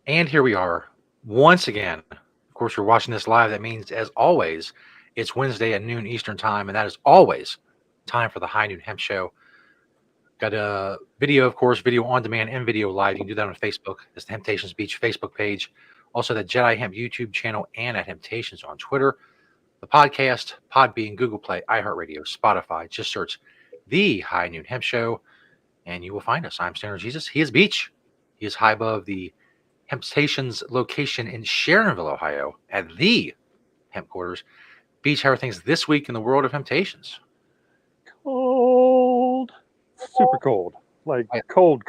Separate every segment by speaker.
Speaker 1: And here we are once again. Of course, you're watching this live. That means, as always, it's Wednesday at noon Eastern time, and that is always time for the High Noon Hemp Show. Got a video, of course, video on demand and video live. You can do that on Facebook. It's the Temptations Beach Facebook page. Also, the Jedi Hemp YouTube channel and at Temptations on Twitter. The podcast, Podbean, Google Play, iHeartRadio, Spotify. Just search the High Noon Hemp Show, and you will find us. I'm Standard Jesus. He is Beach. He is high above the Hemp Station's location in Sharonville, Ohio, at the Hemp Quarters. Beach, how are things this week in the world of Hemptations?
Speaker 2: Cold. Super cold. Like cold.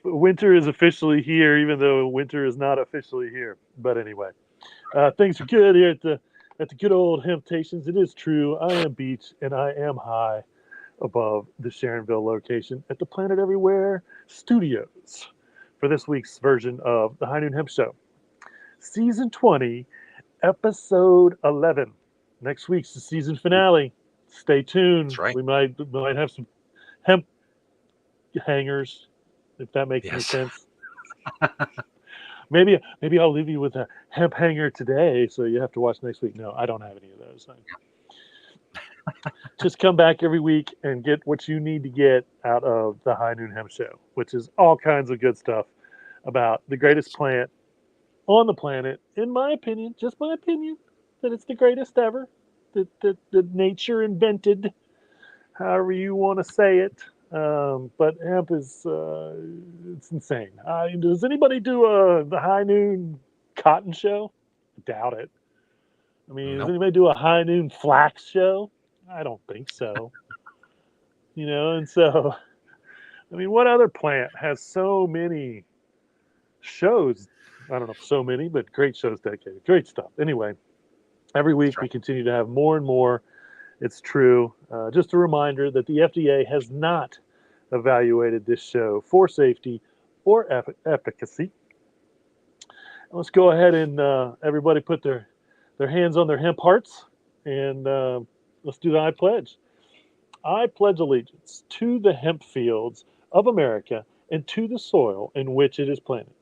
Speaker 2: Winter is officially here, even though winter is not officially here. But anyway, things are good here at the good old Hemptations. It is true. I am Beach, and I am high above the Sharonville location at the Planet Everywhere Studios for this week's version of the High Noon Hemp Show. Season 20, Episode 11. Next week's the season finale. Stay tuned.
Speaker 1: That's right.
Speaker 2: We might have some hemp hangers, if that makes any
Speaker 1: Yes.
Speaker 2: sense. Maybe I'll leave you with a hemp hanger today, so you have to watch next week. No, I don't have any of those. Just come back every week and get what you need to get out of the High Noon Hemp Show, which is all kinds of good stuff about the greatest plant on the planet, in my opinion, just my opinion, that it's the greatest ever, that nature invented, however you want to say it. But hemp is it's insane. Does anybody do the High Noon Cotton Show? Doubt it. I mean, does
Speaker 1: Nope.
Speaker 2: anybody do a High Noon Flax Show? I don't think so. And so, I mean, what other plant has so many shows? I don't know if so many, but great shows dedicated. Great stuff. Anyway, every
Speaker 1: That's
Speaker 2: week we
Speaker 1: right.
Speaker 2: continue to have more and more. It's true. Just a reminder that the FDA has not evaluated this show for safety or efficacy. Let's go ahead and everybody put their hands on their hemp hearts and let's do the I pledge. I pledge allegiance to the hemp fields of America and to the soil in which it is planted.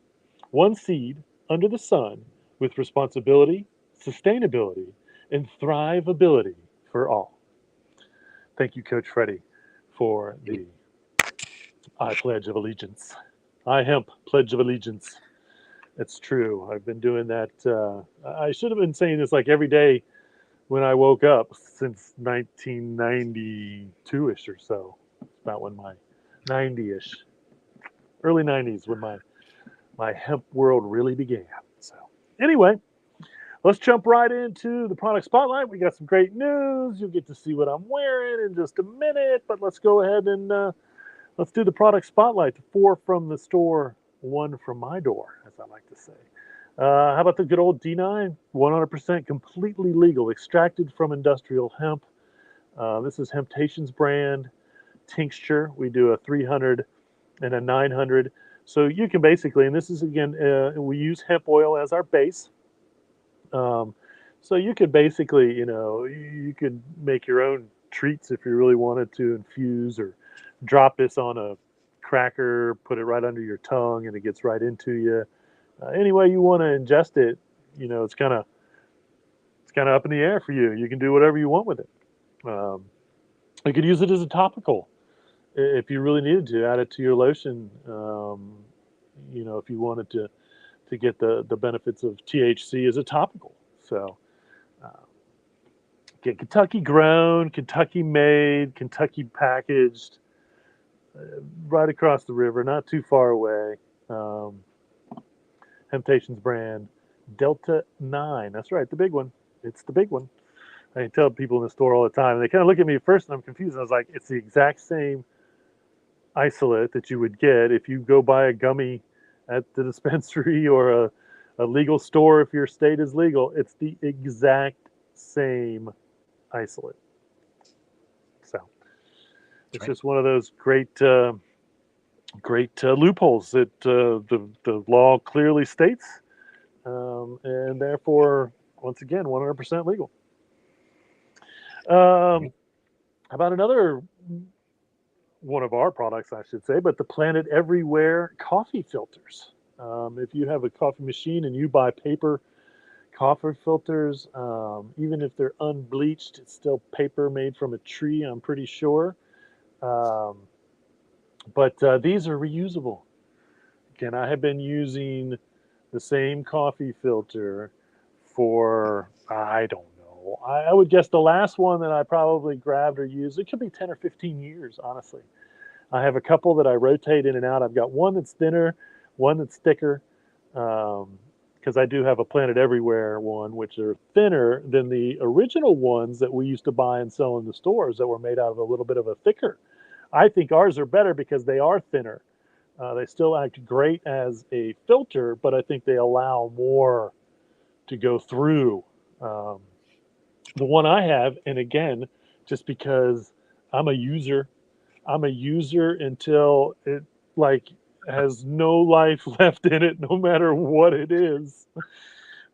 Speaker 2: One seed under the sun with responsibility, sustainability, and thrivability for all. Thank you, Coach Freddie, for the I Pledge of Allegiance. I Hemp Pledge of Allegiance. It's true. I've been doing that. I should have been saying this like every day when I woke up since 1992 ish or so. About when my 90 ish, early 90s, when my hemp world really began. So, anyway, let's jump right into the product spotlight. We got some great news. You'll get to see what I'm wearing in just a minute, but let's go ahead and let's do the product spotlight. 4 from the store, 1 from my door, as I like to say. How about the good old D9? 100% completely legal, extracted from industrial hemp. This is Hemptations brand tincture. We do a 300 and a 900. So you can basically, and this is again, we use hemp oil as our base. So you could basically, you could make your own treats if you really wanted to infuse or drop this on a cracker, put it right under your tongue, and it gets right into you. Any way you want to ingest it, it's kind of up in the air for you. You can do whatever you want with it. Um, you could use it as a topical if you really needed to. Add it to your lotion. If you wanted to get the benefits of THC as a topical. So, uh, get Kentucky grown, Kentucky made, Kentucky packaged, right across the river, not too far away. Temptations brand Delta 9. That's right, the big one. It's the big one. I tell people in the store all the time, and they kind of look at me at first and I'm confused. I was like, it's the exact same isolate that you would get if you go buy a gummy at the dispensary or a legal store if your state is legal. It's the exact same isolate. So
Speaker 1: That's
Speaker 2: it's
Speaker 1: right.
Speaker 2: just one of those great loopholes that the law clearly states, and therefore, once again, 100% legal.
Speaker 1: Mhm.
Speaker 2: How about another one of our products, I should say, but the Planet Everywhere coffee filters. If you have a coffee machine and you buy paper coffee filters, even if they're unbleached, it's still paper made from a tree, I'm pretty sure. Um, but these are reusable. Again, I have been using the same coffee filter for, I don't know. I would guess the last one that I probably grabbed or used, it could be 10 or 15 years, honestly. I have a couple that I rotate in and out. I've got one that's thinner, one that's thicker, because I do have a Planet Everywhere one, which are thinner than the original ones that we used to buy and sell in the stores that were made out of a little bit of a thicker. I think ours are better because they are thinner. They still act great as a filter, but I think they allow more to go through. Um, the one I have, and again, just because I'm a user, I'm a user until it like has no life left in it, no matter what it is.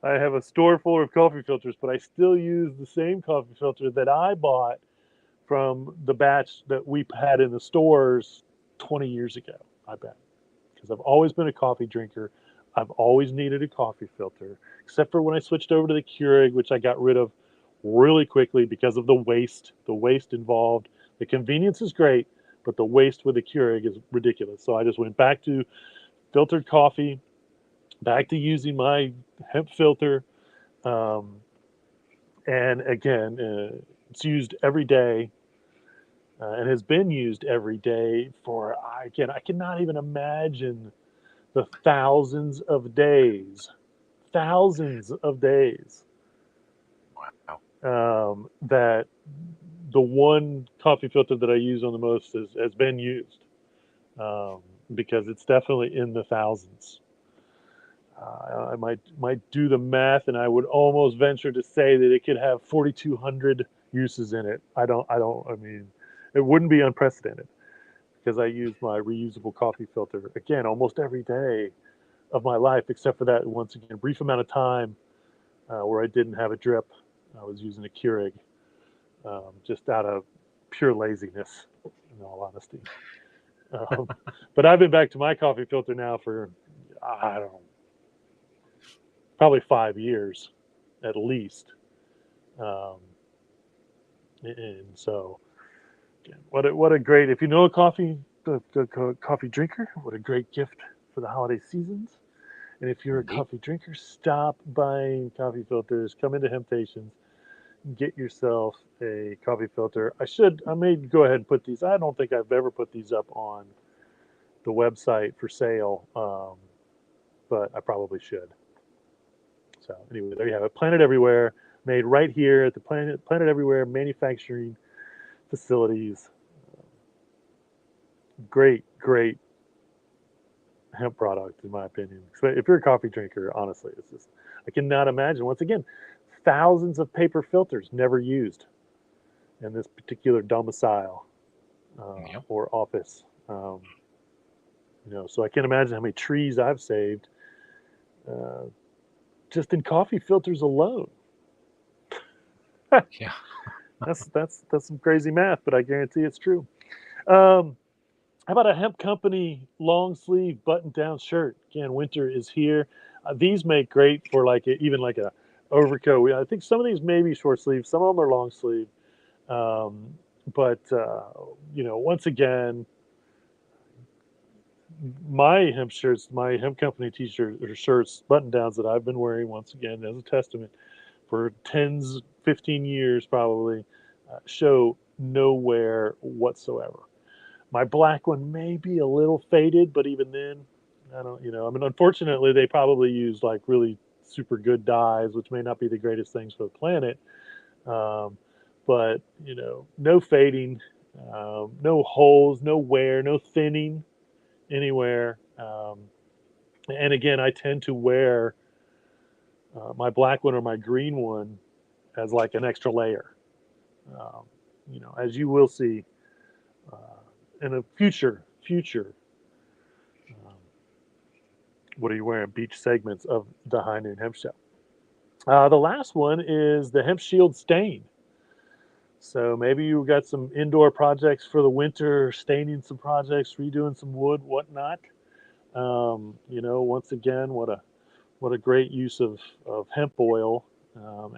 Speaker 2: I have a store full of coffee filters, but I still use the same coffee filter that I bought from the batch that we had in the stores 20 years ago, I bet. Because I've always been a coffee drinker. I've always needed a coffee filter, except for when I switched over to the Keurig, which I got rid of really quickly because of the waste involved. The convenience is great, but the waste with the Keurig is ridiculous. So I just went back to filtered coffee, back to using my hemp filter. Um, and again, it's used every day and has been used every day for, again, I cannot even imagine the thousands of days
Speaker 1: Wow.
Speaker 2: that the one coffee filter that I use on the most has been used, um, because it's definitely in the thousands. I might do the math, and I would almost venture to say that it could have 4,200 uses in it. I mean, it wouldn't be unprecedented because I use my reusable coffee filter again almost every day of my life, except for that once again brief amount of time where I didn't have a drip. I was using a Keurig, just out of pure laziness, in all honesty. Um, but I've been back to my coffee filter now for, I don't know, probably 5 years at least. Um, and so, again, what a great, if you know a coffee drinker, what a great gift for the holiday seasons. And if you're a
Speaker 1: Indeed.
Speaker 2: coffee drinker, stop buying coffee filters. Come into Temptations, get yourself a coffee filter. I may go ahead and put these. I don't think I've ever put these up on the website for sale, but I probably should. So anyway, there you have it. Planet Everywhere, made right here at the Planet Everywhere manufacturing facilities. Great hemp product, in my opinion. So if you're a coffee drinker, honestly, it's just, I cannot imagine. Once again, thousands of paper filters never used in this particular domicile
Speaker 1: Yep.
Speaker 2: or office. So I can't imagine how many trees I've saved uh, just in coffee filters alone.
Speaker 1: Yeah.
Speaker 2: That's some crazy math, but I guarantee it's true. Um, how about a hemp company long sleeve button down shirt? Again, winter is here. These make great for even like a overcoat. I think some of these may be short sleeve, some of them are long sleeve. Um, but once again, my hemp shirts, my hemp company t-shirts or shirts, button downs that I've been wearing once again as a testament for 15 years probably, show no wear whatsoever. My black one may be a little faded, but even then, I don't, I mean, unfortunately, they probably use like really super good dyes, which may not be the greatest things for the planet. Um, but, no fading, no holes, no wear, no thinning anywhere. And again, I tend to wear my black one or my green one as like an extra layer. Um, as you will see uh, in a future, um, what are you wearing? Beach segments of the High Noon Hemp Show. The last one is the Hemp Shield Stain. So maybe you got some indoor projects for the winter, staining some projects, redoing some wood, whatnot. Once again, what a great use of hemp oil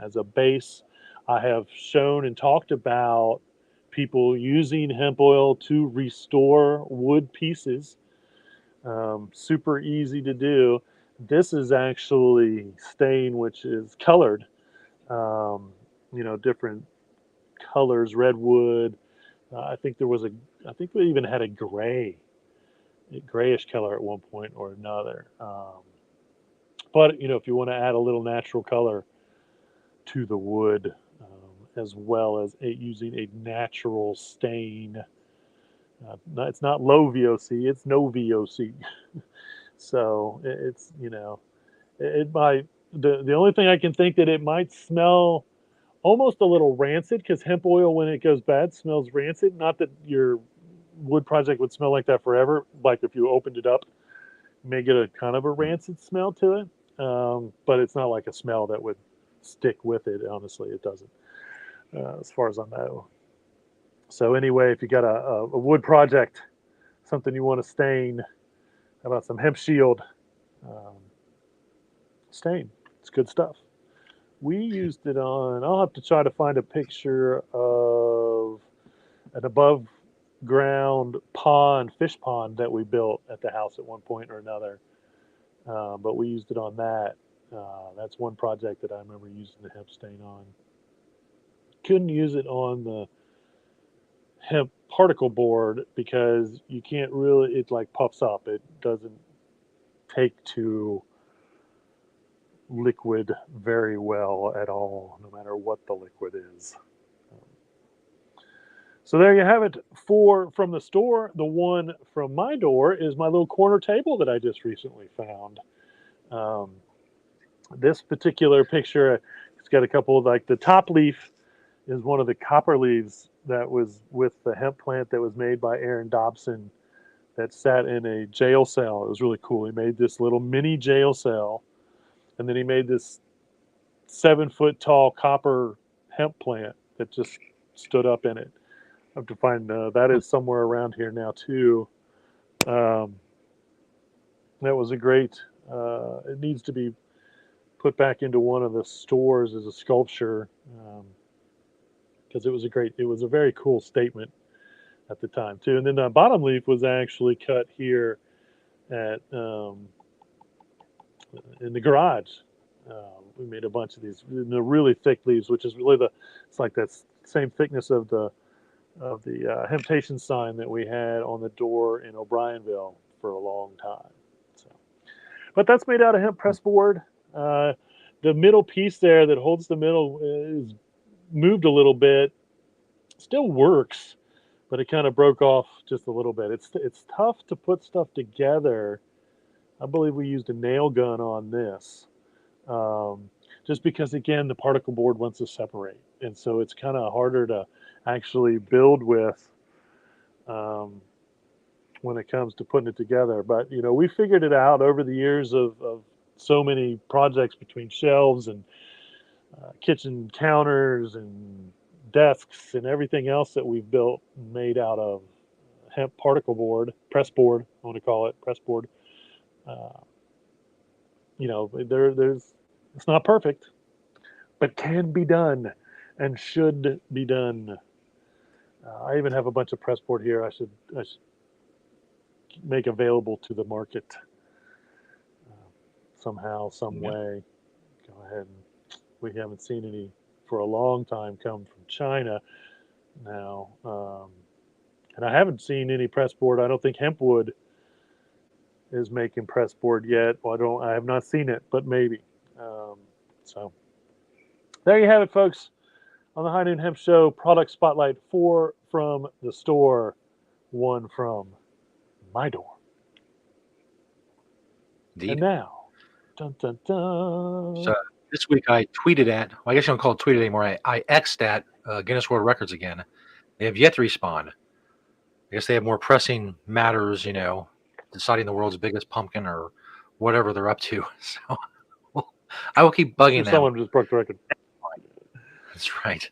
Speaker 2: as a base. I have shown and talked about people using hemp oil to restore wood pieces. Super easy to do. This is actually stain, which is colored, different colors, redwood. I think I think we even had a grayish color at one point or another. But if you want to add a little natural color to the wood, as well as using a natural stain, it's not low VOC, it's no VOC. So it's it might the only thing I can think that it might smell almost a little rancid because hemp oil when it goes bad smells rancid. Not that your wood project would smell like that forever. Like if you opened it up, you may get a kind of a rancid smell to it, but it's not like a smell that would stick with it. Honestly, it doesn't, as far as I know. So anyway, if you got a wood project, something you want to stain, how about some hemp shield um, stain? It's good stuff. We used it on. I'll have to try to find a picture of an above ground pond, fish pond that we built at the house at one point or another. But we used it on that. That's one project that I remember using the hemp stain on. Couldn't use it on the hemp particle board because you can't really. It like puffs up. It doesn't take to liquid very well at all, no matter what the liquid is. So there you have it. Four from the store. The one from my door is my little corner table that I just recently found. Um, this particular picture, it's got a couple of like the top leaf is one of the copper leaves that was with the hemp plant that was made by Aaron Dobson that sat in a jail cell. It was really cool. He made this little mini jail cell, and then he made this 7 foot tall copper hemp plant that just stood up in it. I have to find that is somewhere around here now too. Um, that was a great. It needs to be put back into one of the stores as a sculpture because it was a very cool statement at the time too. And then the bottom leaf was actually cut here at in the garage. We made a bunch of these really thick leaves, which is really it's like that same thickness of the Hemptation sign that we had on the door in O'Brienville for a long time. So, but that's made out of hemp press board. The middle piece there that holds the middle is moved a little bit. Still works, but it kind of broke off just a little bit. It's tough to put stuff together. I believe we used a nail gun on this, just because again the particle board wants to separate, and so it's kind of harder to actually build with um, when it comes to putting it together. But we figured it out over the years of so many projects between shelves and kitchen counters and desks and everything else that we've built made out of hemp particle board, press board. I want to call it press board. Uh, there's it's not perfect, but can be done and should be done. I even have a bunch of press board here. I should make available to the market somehow, some
Speaker 1: Yeah.
Speaker 2: way. Go ahead and we haven't seen any for a long time come from China now, and I haven't seen any press board. I don't think Hempwood is making press board yet. Well, I have not seen it, but maybe. Um, so there you have it, folks. On the High Noon Hemp Show, product spotlight: four from the store, one from my door. And
Speaker 1: Indeed.
Speaker 2: now, dun dun dun.
Speaker 1: So this week I tweeted at, well, I guess you don't call it tweeted anymore. I X'd at Guinness World Records again. They have yet to respond. I guess they have more pressing matters, deciding the world's biggest pumpkin or whatever they're up to. So I will keep
Speaker 2: I'm sure
Speaker 1: bugging them.
Speaker 2: someone just broke the record.
Speaker 1: That's right.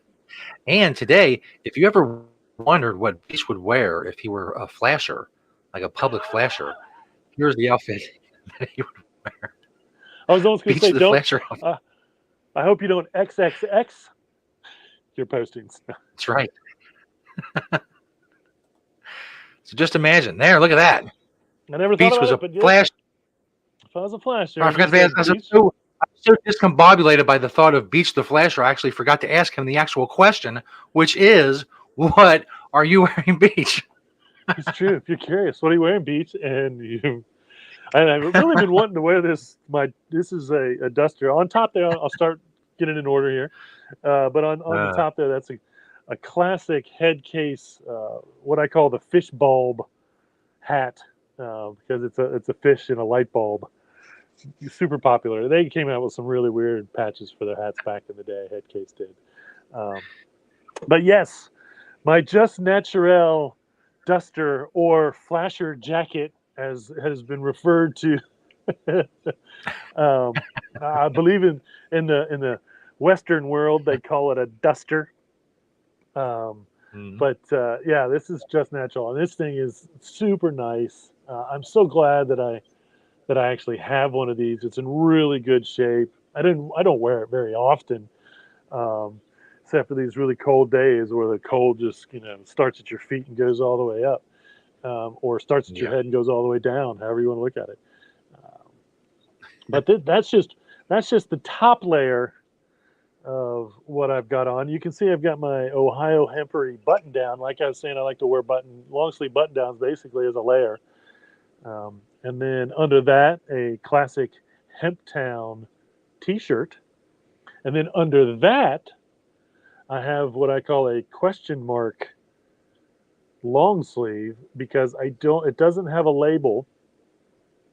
Speaker 1: And today, if you ever wondered what Beach would wear if he were a flasher, like a public flasher, here's the outfit that he would wear.
Speaker 2: I was almost going to
Speaker 1: Beach
Speaker 2: say,
Speaker 1: the
Speaker 2: don't.
Speaker 1: flasher outfit.
Speaker 2: I hope you don't XXX your postings.
Speaker 1: That's right. So just imagine there. Look at that.
Speaker 2: I never thought
Speaker 1: Beach
Speaker 2: about
Speaker 1: was
Speaker 2: it,
Speaker 1: a
Speaker 2: but yes,
Speaker 1: flash.
Speaker 2: if I was a flasher,
Speaker 1: I
Speaker 2: and he
Speaker 1: forgot to ask.
Speaker 2: says Beach,
Speaker 1: I was so discombobulated by the thought of Beach the Flasher. I actually forgot to ask him the actual question, which is, "What are you wearing, Beach?"
Speaker 2: it's true. If you're curious, what are you wearing, Beach? And you, and I've really been wanting to wear this. This is a duster. On top there, I'll start getting in order here. But on the top there, that's a classic head case, what I call the fish bulb hat, because it's a fish in a light bulb. Super popular. They came out with some really weird patches for their hats back in the day. Headcase did. Um, but yes, my Just Naturel duster or flasher jacket, as has been referred to. I believe in the Western world they call it a duster.
Speaker 1: Mhm.
Speaker 2: But yeah, this is Just Natural, and this thing is super nice. I'm so glad that I actually have one of these. It's in really good shape. I don't wear it very often, um, except for these really cold days where the cold just starts at your feet and goes all the way up, or starts at your
Speaker 1: Yeah.
Speaker 2: head and goes all the way down, however you want to look at it. Um, but that's just the top layer of what I've got on. You can see I've got my Ohio Hempery button down. Like I was saying, I like to wear long sleeve button downs basically as a layer. And then under that, a classic Hemptown t-shirt. And then under that, I have what I call a question mark long sleeve because it doesn't have a label,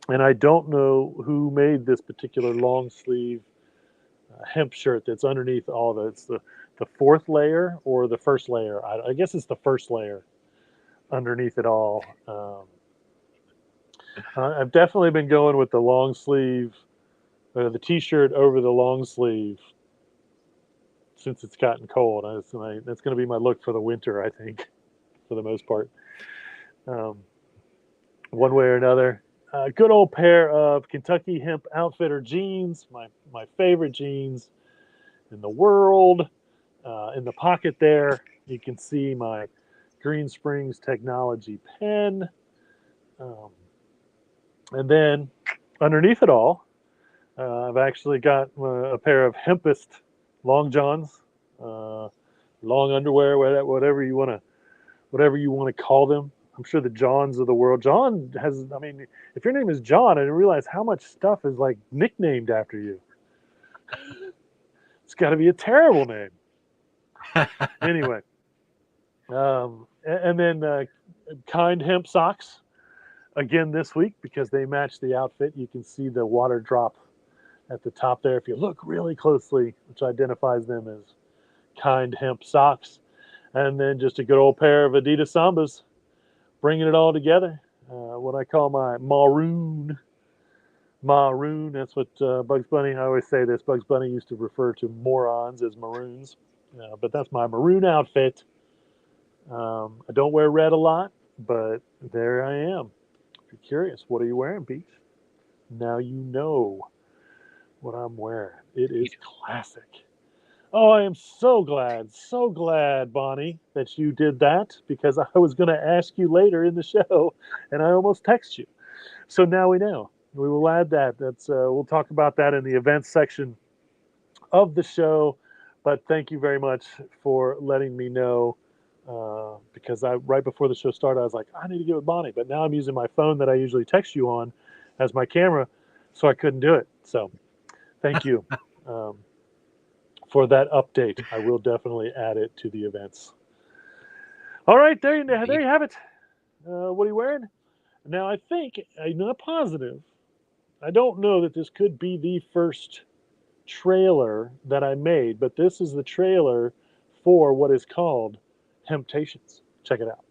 Speaker 2: and I don't know who made this particular long sleeve hemp shirt that's underneath all of it. It's the fourth layer or the first layer. I guess it's the first layer underneath it all. I've definitely been going with the long sleeve, the t-shirt over the long sleeve since it's gotten cold. That's going to be my look for the winter, I think, for the most part. Um, One way or another. A good old pair of Kentucky Hemp Outfitter jeans, my favorite jeans in the world. In the pocket there, you can see my Green Springs Technology pen. Um, and then underneath it all, I've actually got a pair of Hempest long johns, uh, long underwear, whatever you want to call them. I'm sure the Johns of the world. John has. I mean, if your name is John, I didn't realize how much stuff is like nicknamed after you. It's got to be a terrible name. Anyway, and then Kind Hemp socks again this week because they match the outfit. You can see the water drop at the top there if you look really closely, which identifies them as Kind Hemp socks. And then just a good old pair of Adidas Sambas, bringing it all together. What I call my maroon. Maroon, that's what Bugs Bunny, I always say this, Bugs Bunny used to refer to morons as maroons. But that's my maroon outfit. I don't wear red a lot, but there I am. If you're curious, what are you wearing, Pete? Now you know what I'm wearing. It is classic. Oh, I am so glad, Bonnie, that you did that because I was going to ask you later in the show, and I almost text you. So now we know. We will add that. We'll talk about that in the events section of the show. But thank you very much for letting me know because right before the show started, I was like, I need to get with Bonnie. But now I'm using my phone that I usually text you on as my camera, so I couldn't do it. So thank you. Um, for that update. I will definitely add it to the events. All right, there you have it. What are you wearing? Now, I think, I'm not positive, I don't know that this could be the first trailer that I made, but this is the trailer for what is called Temptations. Check it out.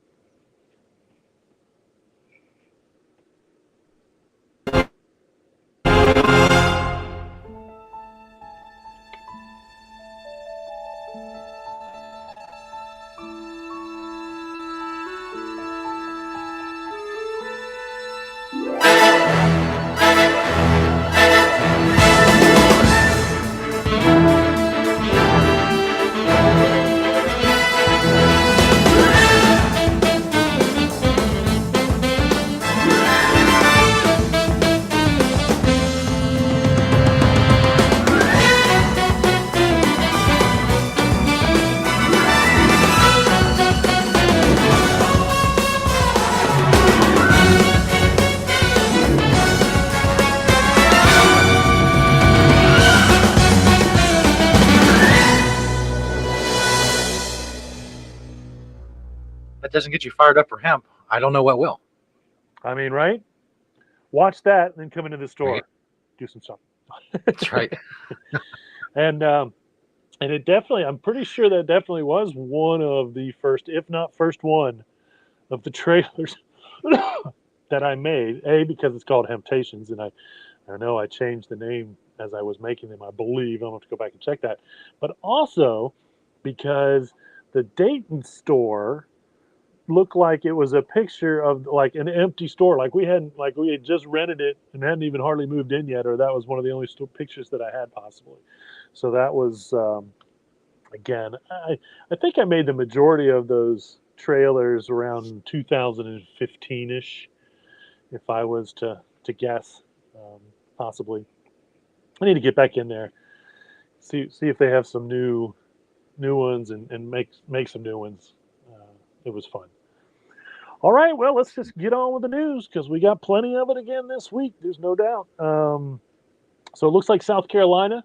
Speaker 1: that doesn't get you fired up for hemp, I don't know what will.
Speaker 2: I mean, right? Watch that, and then come into the
Speaker 1: Right?
Speaker 2: store, do some shopping.
Speaker 1: That's right.
Speaker 2: and it definitely, I'm pretty sure that definitely was one of the first, if not first one, of the trailers that I made. A, because it's called Hemptations, and I know I changed the name as I was making them. I believe I'll have to go back and check that. But also because the Dayton store looked like it was a picture of like an empty store, like we had just rented it and hadn't even hardly moved in yet, or that was one of the only pictures that I had possibly. So that was again, I think I made the majority of those trailers around 2015ish, if I was to guess, possibly. I need to get back in there, see if they have some new ones, and make some new ones. It was fun. All right, well, let's just get on with the news because we got plenty of it again this week. There's no doubt. So it looks like South Carolina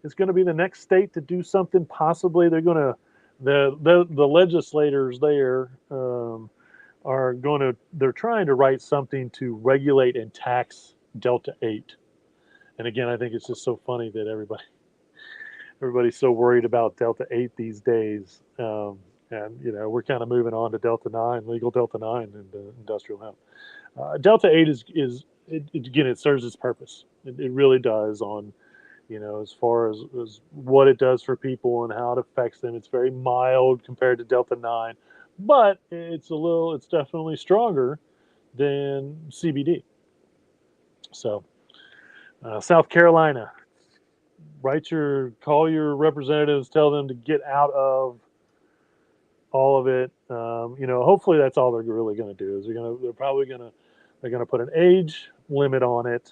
Speaker 2: is going to be the next state to do something. Possibly they're going to the legislators there are going to they're trying to write something to regulate and tax Delta 8. And again, I think it's just so funny that everybody's so worried about Delta 8 these days. And we're kind of moving on to Delta 9, legal Delta 9, and industrial hemp. Delta 8 again, it serves its purpose. It really does on, as far as what it does for people and how it affects them. It's very mild compared to Delta 9, but it's definitely stronger than CBD. So, South Carolina, call your representatives, tell them to get out of all of it. Hopefully that's all they're really going to do is they're going to put an age limit on it,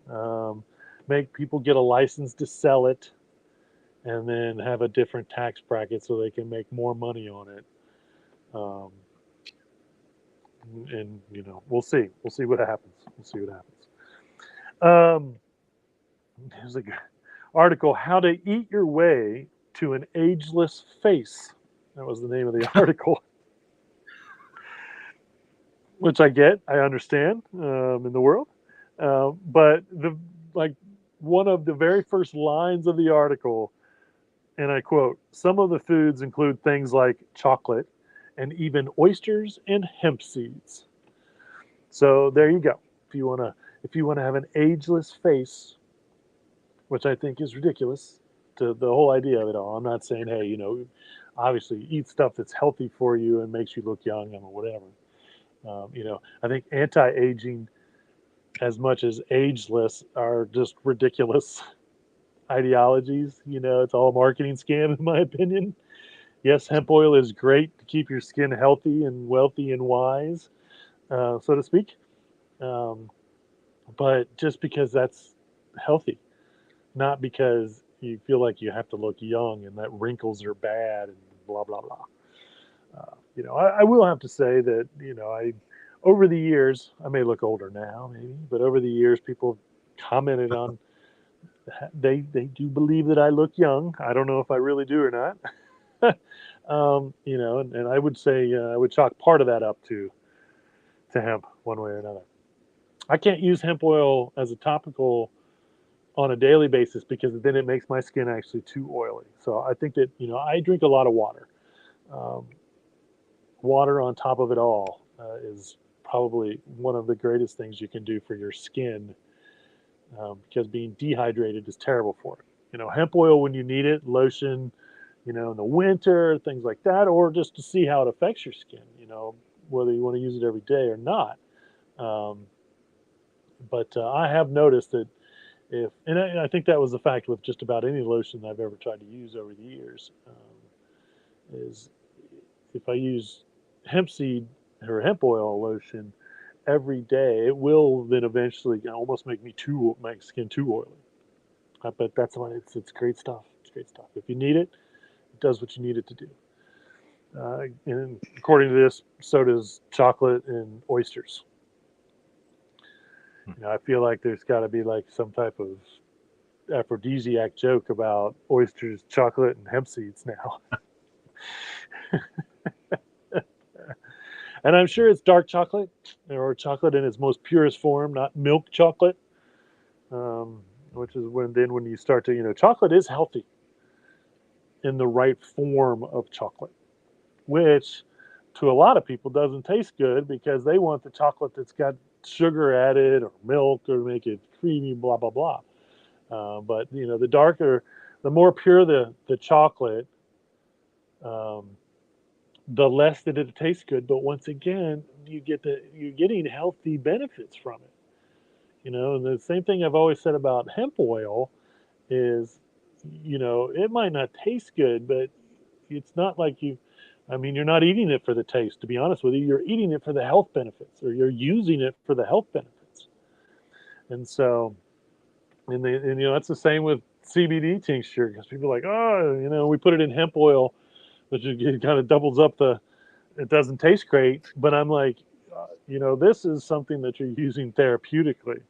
Speaker 2: um, make people get a license to sell it, and then have a different tax bracket so they can make more money on it. Um, and we'll see what happens. We'll see what happens. Here's a good article: How to Eat Your Way to an Ageless Face. That was the name of the article. Which I understand in the world. But like one of the very first lines of the article, and I quote: "Some of the foods include things like chocolate and even oysters and hemp seeds." So there you go. If you wanna have an ageless face, which I think is ridiculous, to the whole idea of it all. I'm not saying, hey, obviously eat stuff that's healthy for you and makes you look young or whatever. I think anti-aging, as much as ageless, are just ridiculous ideologies. It's all a marketing scam, in my opinion. Yes, hemp oil is great to keep your skin healthy and wealthy and wise, so to speak. Um, but just because that's healthy, not because you feel like you have to look young and that wrinkles are bad and blah blah blah. I will have to say that I over the years, I may look older now, maybe, but over the years, people have commented on they do believe that I look young. I don't know if I really do or not. And I would say I would chalk part of that up to hemp one way or another. I can't use hemp oil as a topical on a daily basis because then it makes my skin actually too oily. So I think that I drink a lot of water. Um, Water on top of it all is probably one of the greatest things you can do for your skin, because being dehydrated is terrible for it. Hemp oil when you need it, lotion, in the winter, things like that, or just to see how it affects your skin, whether you want to use it every day or not. Um, but I have noticed that and I think that was the fact with just about any lotion I've ever tried to use over the years, is if I use hemp seed or hemp oil lotion every day, it will then eventually almost make skin too oily. But that's why it's great stuff. It's great stuff. If you need it, it does what you need it to do. And according to this, so does chocolate and oysters. I feel like there's got to be like some type of aphrodisiac joke about oysters, chocolate, and hemp seeds now. And I'm sure it's dark chocolate or chocolate in its most purest form, not milk chocolate, which is when you start to, chocolate is healthy in the right form of chocolate, which to a lot of people doesn't taste good because they want the chocolate that's got sugar added or milk or make it creamy, blah, blah, blah. But, the darker, the more pure the chocolate, um, the less that it tastes good. But once again, you're getting healthy benefits from it. And the same thing I've always said about hemp oil is, it might not taste good, but it's not like you're not eating it for the taste, to be honest with you. You're eating it for the health benefits, or you're using it for the health benefits. And so, that's the same with CBD tincture, because people are like, oh, we put it in hemp oil, which it kind of doubles up it doesn't taste great. But I'm like, this is something that you're using therapeutically.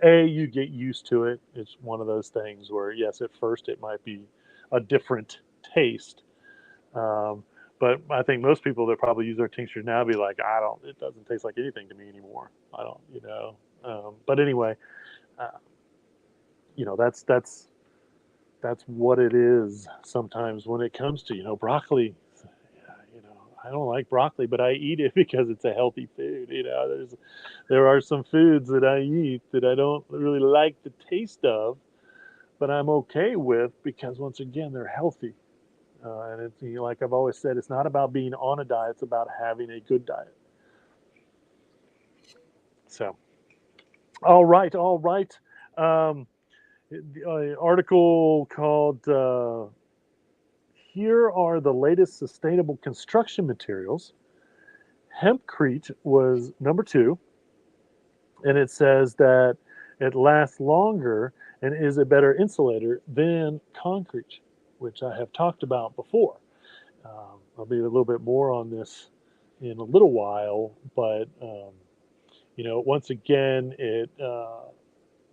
Speaker 2: You get used to it. It's one of those things where, yes, at first it might be a different taste. Um, but I think most people that probably use our tinctures now be like, it doesn't taste like anything to me anymore. I don't. But anyway, uh, that's what it is sometimes when it comes to, broccoli. I don't like broccoli, but I eat it because it's a healthy food. There are some foods that I eat that I don't really like the taste of, but I'm okay with because once again they're healthy. And it's, like I've always said, it's not about being on a diet; it's about having a good diet. So, all right, all right. Um, an article called "Here Are the Latest Sustainable Construction Materials." Hempcrete was number 2, and it says that it lasts longer and is a better insulator than concrete, which I have talked about before. I'll be a little bit more on this in a little while, but once again, it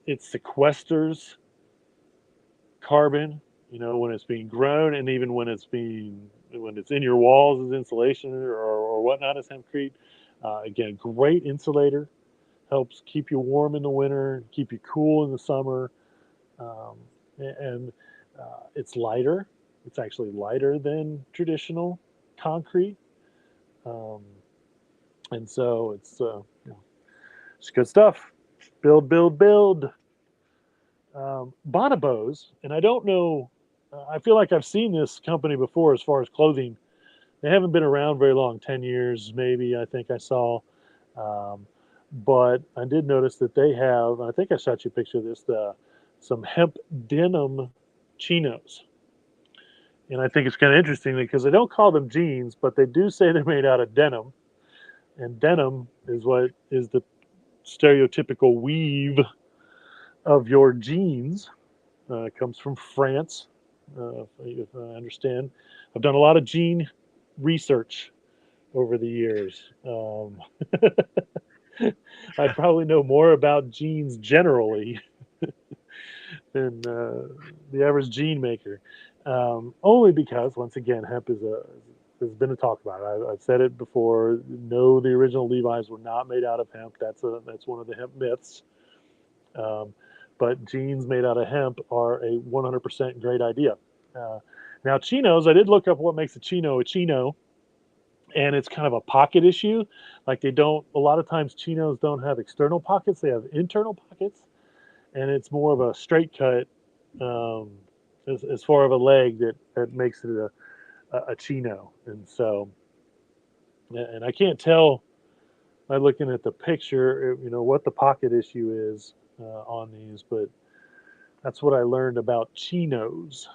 Speaker 2: sequesters carbon. When it's being grown, and even when it's in your walls as insulation or whatnot as hempcrete. Again, great insulator, helps keep you warm in the winter, keep you cool in the summer, um, and it's lighter. It's actually lighter than traditional concrete, um, and so it's good stuff. Build, build, build. Bonobos, and I don't know. I feel like I've seen this company before as far as clothing. They haven't been around very long, 10 years maybe. I think I saw. Um, but I did notice that they have, I think I shot you a picture of this, some hemp denim chinos. And I think it's kind of interesting because they don't call them jeans, but they do say they're made out of denim. And denim is what is the stereotypical weave of your jeans. It comes from France, if I understand. I've done a lot of jean research over the years. I probably know more about jeans generally than the average jean maker. Only because, once again, hemp has been a talk about. I've said it before. No, the original Levi's were not made out of hemp. That's one of the hemp myths. Um, but jeans made out of hemp are a 100% great idea. Uh, Now, chinos, I did look up what makes a chino, and it's kind of a pocket issue. Like a lot of times chinos don't have external pockets, they have internal pockets, and it's more of a straight cut um, as far of a leg that makes it a chino. And so, and I can't tell by looking at the picture, what the pocket issue is on these, but that's what I learned about chinos,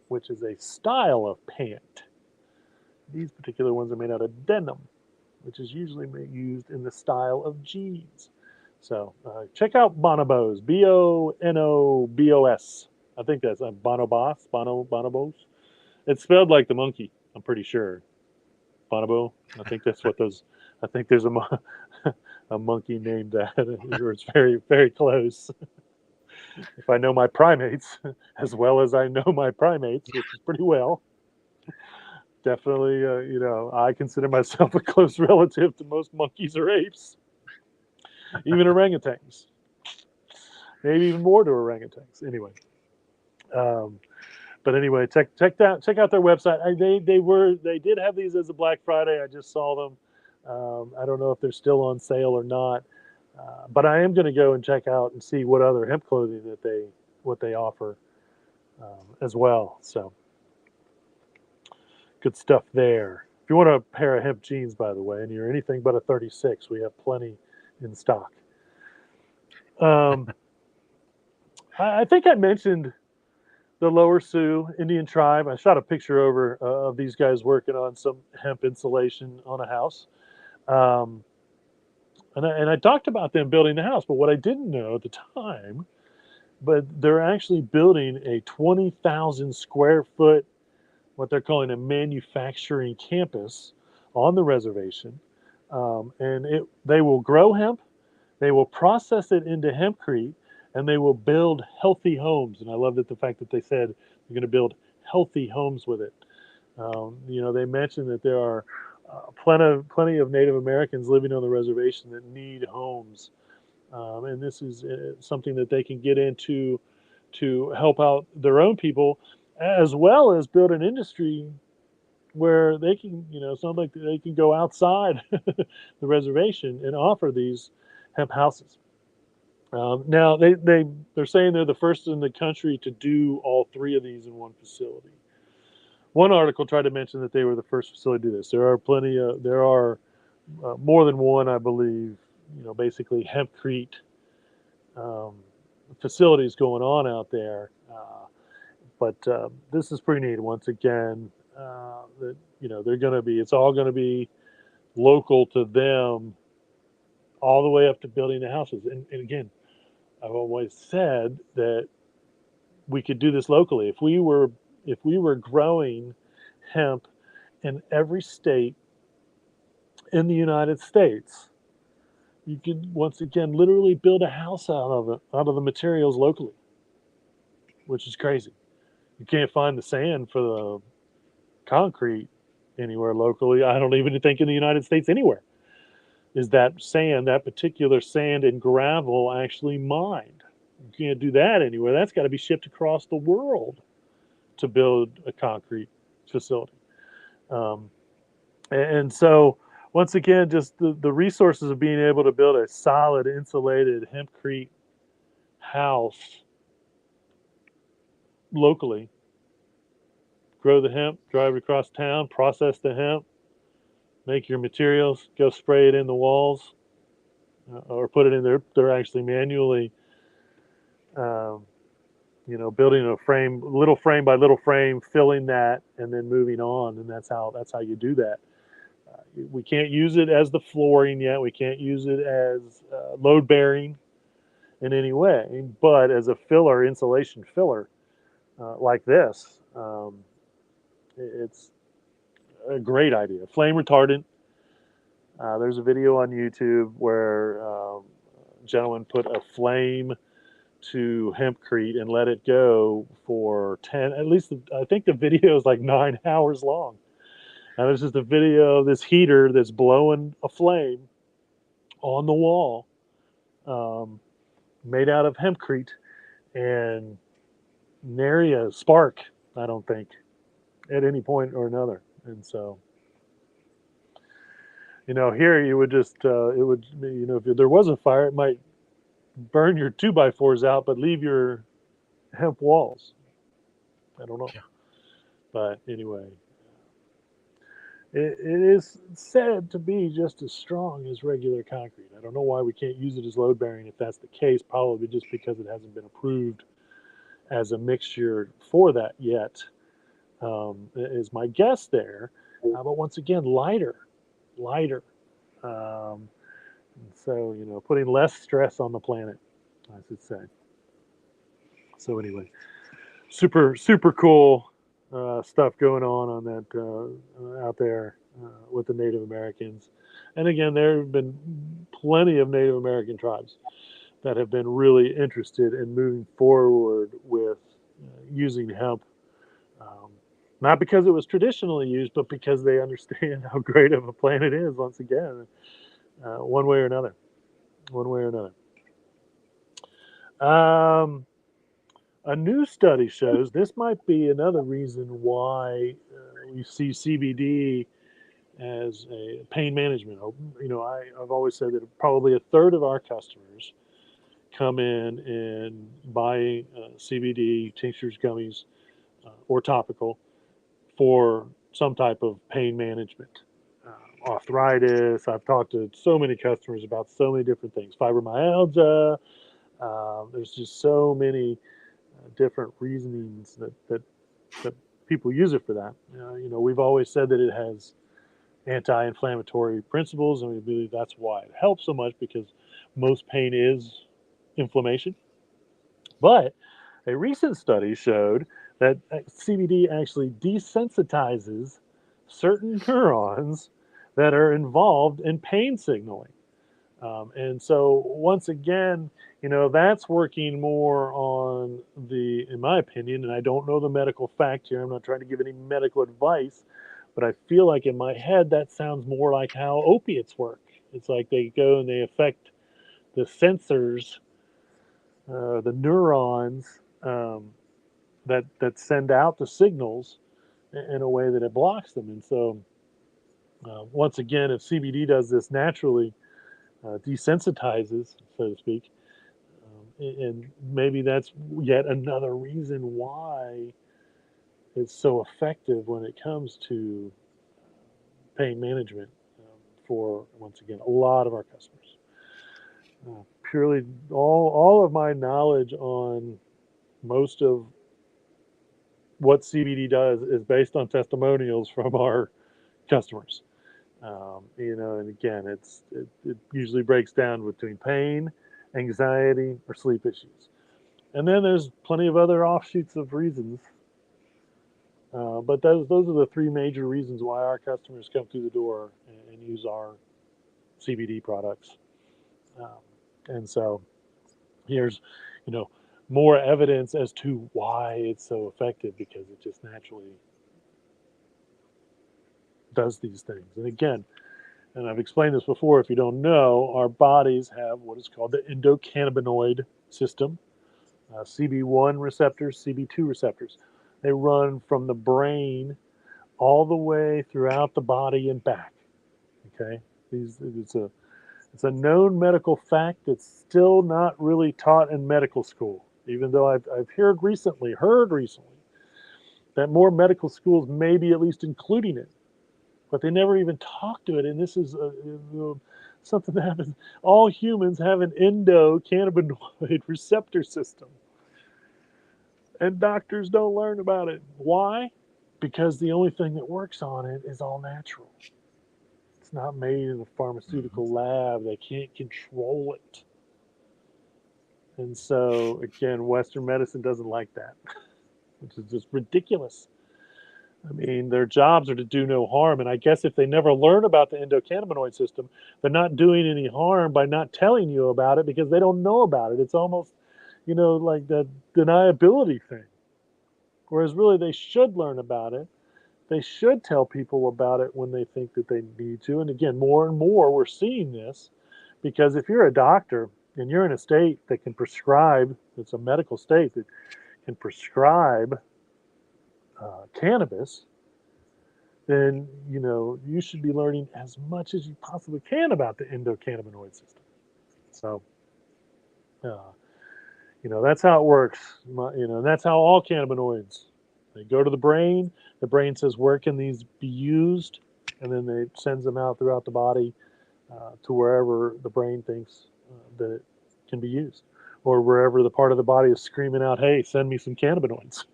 Speaker 2: which is a style of pant. These particular ones are made out of denim, which is usually used in the style of jeans. So check out Bonobos, Bonobos. I think that's Bonobos. It's spelled like the monkey, I'm pretty sure. Bonobo. I think that's what those. I think there's a monkey named that. It's very, very close. If I know my primates as well as I know my primates, which is pretty well. Definitely, I consider myself a close relative to most monkeys or apes, even orangutans, maybe even more to orangutans. Anyway, um, but anyway, check out their website. They did have these as a Black Friday. I just saw them. I don't know if they're still on sale or not, but I am going to go and check out and see what other hemp clothing that they offer as well. So good stuff there. If you want a pair of hemp jeans, by the way, and you're anything but a 36, we have plenty in stock. Um, I think I mentioned the Lower Sioux Indian tribe. I shot a picture over of these guys working on some hemp insulation on a house. Um, and I talked about them building the house, but what I didn't know at the time, but they're actually building a 20,000 square foot, what they're calling a manufacturing campus on the reservation. And they will grow hemp, they will process it into hempcrete, and they will build healthy homes. And I love that the fact that they said they're going to build healthy homes with it. They mentioned that there are plenty of Native Americans living on the reservation that need homes, and this is something that they can get into to help out their own people, as well as build an industry where they can, sound like they can go outside the reservation and offer these hemp houses. Now they're saying they're the first in the country to do all three of these in one facility. One article tried to mention that they were the first facility to do this. There are more than one, I believe. Basically hempcrete um, facilities going on out there. But this is pretty neat. Once again, that they're going to be. It's all going to be local to them, all the way up to building the houses. And again, I've always said that we could do this locally if we were growing hemp in every state in the United States. You could once again literally build a house out of it, out of the materials locally, which is crazy. You can't find the sand for the concrete anywhere locally. I don't even think in the United States anywhere is that particular sand and gravel actually mined. You can't do that anywhere. That's got to be shipped across the world to build a concrete facility. Um, and so, once again, just the resources of being able to build a solid insulated hempcrete house locally, grow the hemp, drive it across town, process the hemp, make your materials, go spray it in the walls, or put it in there. They're actually manually, um, building a frame, little frame by little frame, filling that, and then moving on. And that's how you do that. We can't use it as the flooring yet. We can't use it as load bearing in any way, but as a filler, insulation filler, like this, it's a great idea. Flame retardant. There's a video on YouTube where a gentleman put a flame to hempcrete and let it go for 10, at least I think the video is like 9 hours long. And it's just a video of this heater that's blowing a flame on the wall, um, made out of hempcrete, and nary a spark, I don't think, at any point or another. And so, here you would just, it would, if there was a fire, it might burn your 2x4s out, but leave your hemp walls. I don't know.
Speaker 1: Yeah.
Speaker 2: But anyway, it is said to be just as strong as regular concrete. I don't know why we can't use it as load bearing if that's the case, probably just because it hasn't been approved as a mixture for that yet, is my guess there. But once again, lighter. Um, so, putting less stress on the planet, I should say. So, anyway, super, super cool stuff going on that out there with the Native Americans. And again, there have been plenty of Native American tribes that have been really interested in moving forward with using hemp, um, Not because it was traditionally used, but because they understand how great of a plant it is. Once again, one way or another, one way or another. Um, a new study shows this might be another reason why we see CBD as a pain management. I've always said that probably a third of our customers come in and buy CBD tinctures, gummies, or topical for some type of pain management. Arthritis. I've talked to so many customers about so many different things. Fibromyalgia. There's just so many different reasonings that people use it for that. We've always said that it has anti-inflammatory principles, and we believe that's why it helps so much because most pain is inflammation. But a recent study showed that CBD actually desensitizes certain neurons that are involved in pain signaling. And so, once again, that's working more on in my opinion, and I don't know the medical fact here, I'm not trying to give any medical advice, but I feel like in my head that sounds more like how opiates work. It's like they go and they affect the sensors, the neurons that send out the signals in a way that it blocks them. And so, once again, if CBD does this naturally, desensitizes, so to speak, and maybe that's yet another reason why it's so effective when it comes to pain management for, once again, a lot of our customers. Purely all of my knowledge on most of what CBD does is based on testimonials from our customers. And again, it usually breaks down between pain, anxiety, or sleep issues. And then there's plenty of other offshoots of reasons. But those are the three major reasons why our customers come through the door and use our CBD products. Um, and so here's, you know, more evidence as to why it's so effective because it just naturally does these things. And again, and I've explained this before, if you don't know, our bodies have what is called the endocannabinoid system, CB1 receptors, CB2 receptors. They run from the brain all the way throughout the body and back. Okay, it's a known medical fact that's still not really taught in medical school. Even though I've heard recently that more medical schools may be at least including it, but they never even talk to it. And this is something that happens. All humans have an endocannabinoid receptor system, and doctors don't learn about it. Why? Because the only thing that works on it is all natural. It's not made in a
Speaker 1: Mhm.
Speaker 2: pharmaceutical lab. They can't control it. And so, again, Western medicine doesn't like that, which is just ridiculous. I mean, their jobs are to do no harm. And I guess if they never learn about the endocannabinoid system, they're not doing any harm by not telling you about it because they don't know about it. It's almost, like that deniability thing. Whereas really they should learn about it. They should tell people about it when they think that they need to. And again, more and more we're seeing this because if you're a doctor and you're in a state that can prescribe, it's a medical state that can prescribe cannabis, then you should be learning as much as you possibly can about the endocannabinoid system. So, uh, that's how it works. That's how all cannabinoids they go to the brain. The brain says where can these be used, and then it sends them out throughout the body to wherever the brain thinks that it can be used, or wherever the part of the body is screaming out, "Hey, send me some cannabinoids,"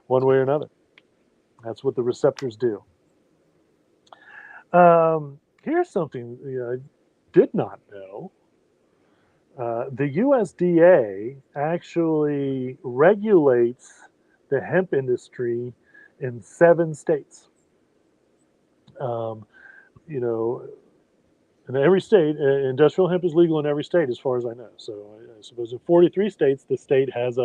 Speaker 2: one way or another. That's what the receptors do. Here's something I did not know. The USDA actually regulates the hemp industry in 7 states. Um, you know, in every state, industrial hemp is legal in every state, as far as I know. So I suppose in 43 states, the state has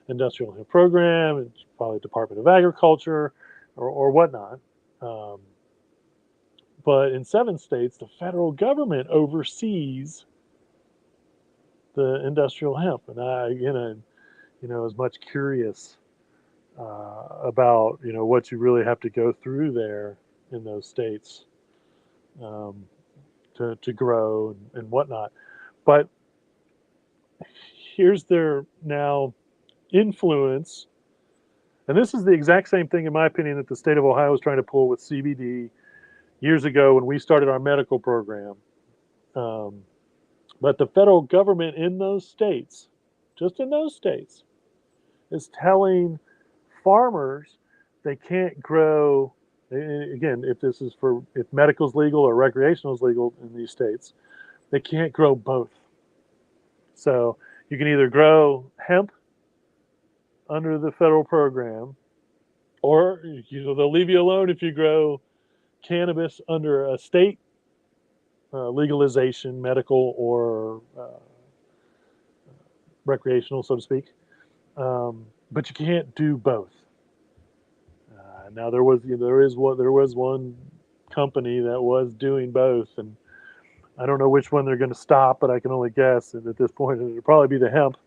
Speaker 2: industrial hemp program. It's probably Department of Agriculture or whatnot. Um, but in 7 states, the federal government oversees the industrial hemp. And I, was much curious about, what you really have to go through there in those states um, to grow and whatnot. But here's their now influence. And this is the exact same thing, in my opinion, that the state of Ohio was trying to pull with CBD years ago when we started our medical program. Um, but the federal government in those states, just in those states, is telling farmers they can't grow. Again, if medical's legal or recreational is legal in these states, they can't grow both. So you can either grow hemp under the federal program, or they'll leave you alone if you grow cannabis under a state legalization, medical or recreational, so to speak. But you can't do both. Now there was one company that was doing both, and I don't know which one they're going to stop, but I can only guess. And at this point, it'll probably be the hemp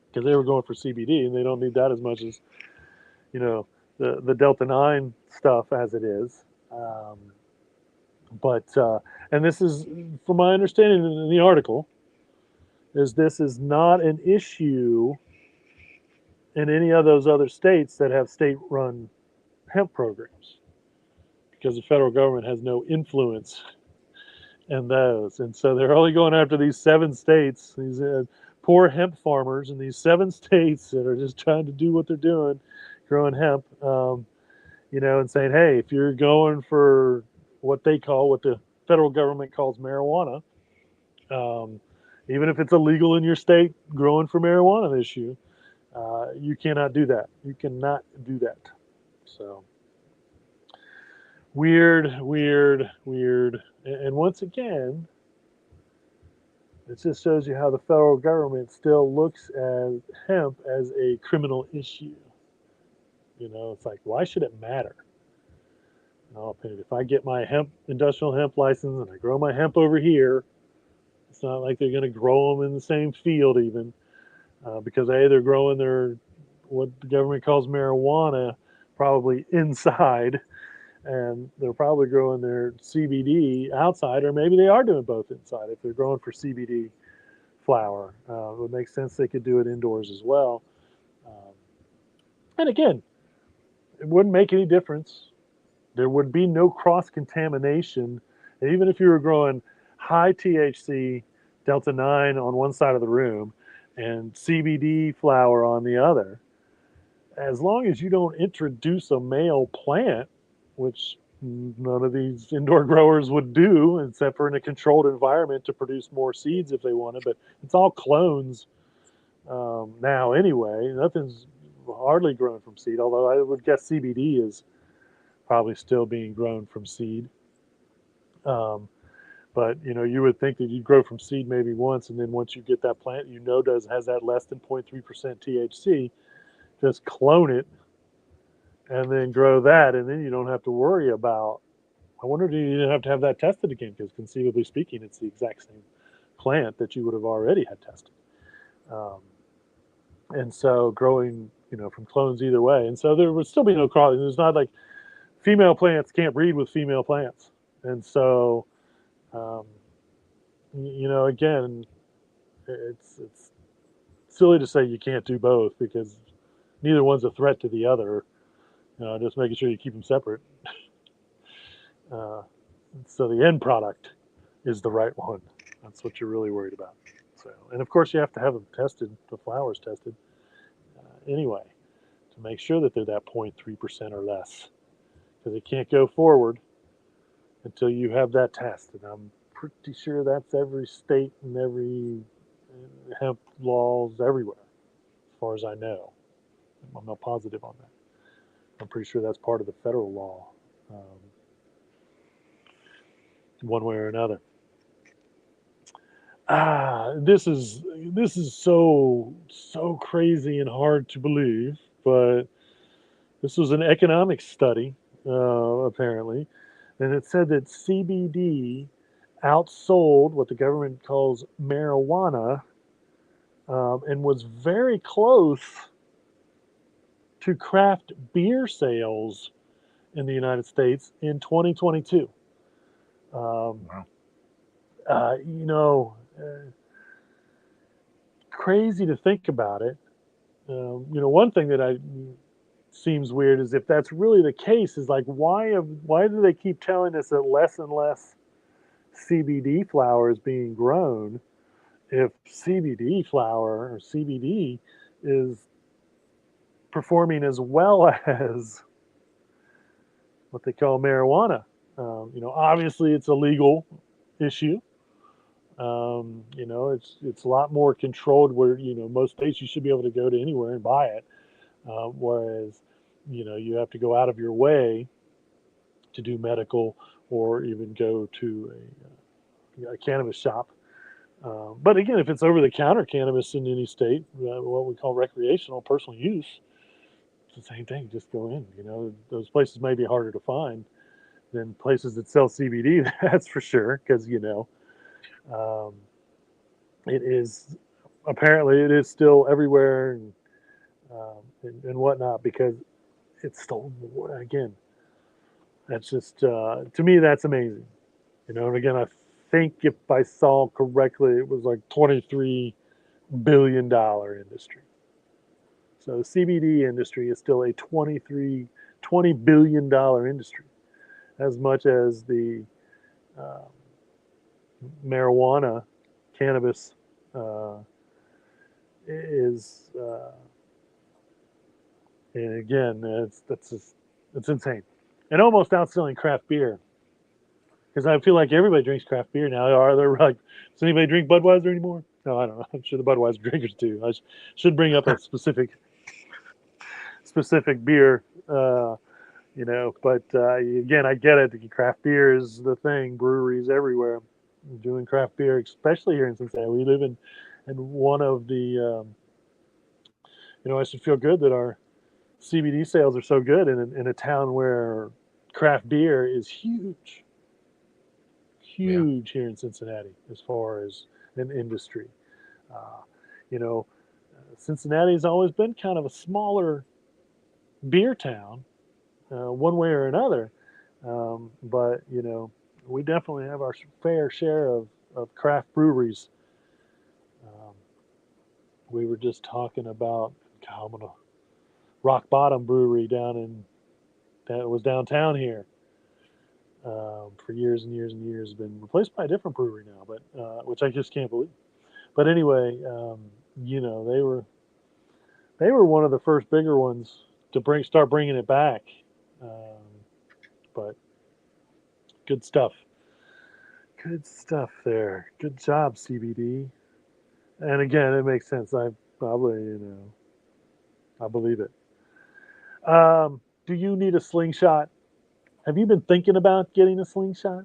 Speaker 2: because they were going for CBD, and they don't need that as much as the Delta 9 stuff as it is. But and this is, from my understanding in the article, is this is not an issue in any of those other states that have state-run hemp programs because the federal government has no influence in those, and so they're only going after these 7 states, these poor hemp farmers in these 7 states that are just trying to do what they're doing, growing hemp, and saying, hey, if you're going for what the federal government calls marijuana, um, even if it's illegal in your state, growing for marijuana issue, you cannot do that. You cannot do that. So weird, weird, weird. And once again, it just shows you how the federal government still looks at hemp as a criminal issue. It's like, why should it matter? In all opinion, if I get my industrial hemp license and I grow my hemp over here, it's not like they're going to grow them in the same field even, because they're growing their what the government calls marijuana probably inside, and they're probably growing their CBD outside, or maybe they are doing both inside if they're growing for CBD flower. It would make sense they could do it indoors as well. Um, and again, it wouldn't make any difference. There would be no cross contamination. And even if you were growing high THC Delta 9 on one side of the room and CBD flower on the other, as long as you don't introduce a male plant, which none of these indoor growers would do except for in a controlled environment to produce more seeds if they wanted, but it's all clones now anyway. Nothing's hardly grown from seed, although I would guess CBD is probably still being grown from seed. Um, but you would think that you'd grow from seed maybe once, and then once you get that plant, has that less than 0.3% THC, just clone it and then grow that, and then you don't have to worry about. I wonder if you didn't have to have that tested again, because conceivably speaking, it's the exact same plant that you would have already had tested. Um, and so growing, from clones either way, and so there would still be no crossing. There's not like female plants can't breed with female plants, and so um, again, it's silly to say you can't do both because neither one's a threat to the other. Just making sure you keep them separate. Uh, so the end product is the right one. That's what you're really worried about. So, and of course, you have to have them tested, the flowers tested, anyway, to make sure that they're that 0.3% or less, because it can't go forward until you have that test. And I'm pretty sure that's every state and every hemp laws everywhere, as far as I know. I'm not positive on that. I'm pretty sure that's part of the federal law, one way or another. this is so crazy and hard to believe, but this was an economic study, apparently, and it said that CBD outsold what the government calls marijuana, and was very close to craft beer sales in the United States in 2022. Um,
Speaker 1: Wow.
Speaker 2: you know, crazy to think about it. One thing that I seems weird is if that's really the case, is like why do they keep telling us that less and less CBD flower is being grown if CBD flower or CBD is performing as well as what they call marijuana? Obviously it's a legal issue. It's a lot more controlled. Where most states you should be able to go to anywhere and buy it, whereas you have to go out of your way to do medical or even go to a cannabis shop. But again, if it's over the counter cannabis in any state, what we call recreational personal use, it's the same thing. Just go in. Those places may be harder to find than places that sell CBD. That's for sure, because um, it is apparently it is still everywhere and whatnot because it's still again. That's just to me that's amazing. And again, I think if I saw correctly, it was like $23 billion industry. So the CBD industry is still a $20 billion industry, as much as the uh, marijuana, cannabis uh, is. And again, it's insane, and almost outselling craft beer. Because I feel like everybody drinks craft beer now. Are there like, does anybody drink Budweiser anymore? No, I don't know. I'm sure the Budweiser drinkers do. I should bring up a specific beer, But again, I get it. Craft beer is the thing. Breweries everywhere doing craft beer, especially here in Cincinnati. We live in one of the. I should feel good that our CBD sales are so good in a town where craft beer is huge,
Speaker 1: Yeah.
Speaker 2: huge here in Cincinnati as far as an industry. Uh, you know, Cincinnati has always been kind of a smaller beer town, one way or another. But we definitely have our fair share of craft breweries. Um, we were just talking about God, I'm gonna Rock Bottom Brewery down in that was downtown here for years and years and years. Been replaced by a different brewery now, but which I just can't believe. But anyway, they were one of the first bigger ones to start bringing it back. Um, but good stuff. Good stuff there. Good job, CBD. And again, it makes sense. I probably, I believe it. Do you need a slingshot? Have you been thinking about getting a slingshot?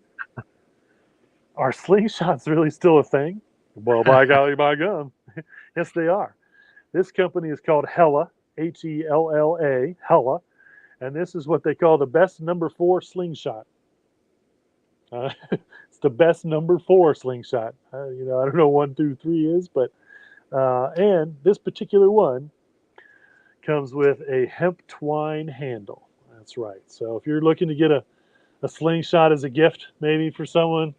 Speaker 2: Are slingshots really still a thing? Well, by golly, by gum. Yes, they are. This company is called Hella, Hella, Hella, and this is what they call the best number four slingshot. It's the best number four slingshot. I don't know 1, 2, 3 is, but and this particular one comes with a hemp twine handle. That's right. So if you're looking to get a slingshot as a gift, maybe for someone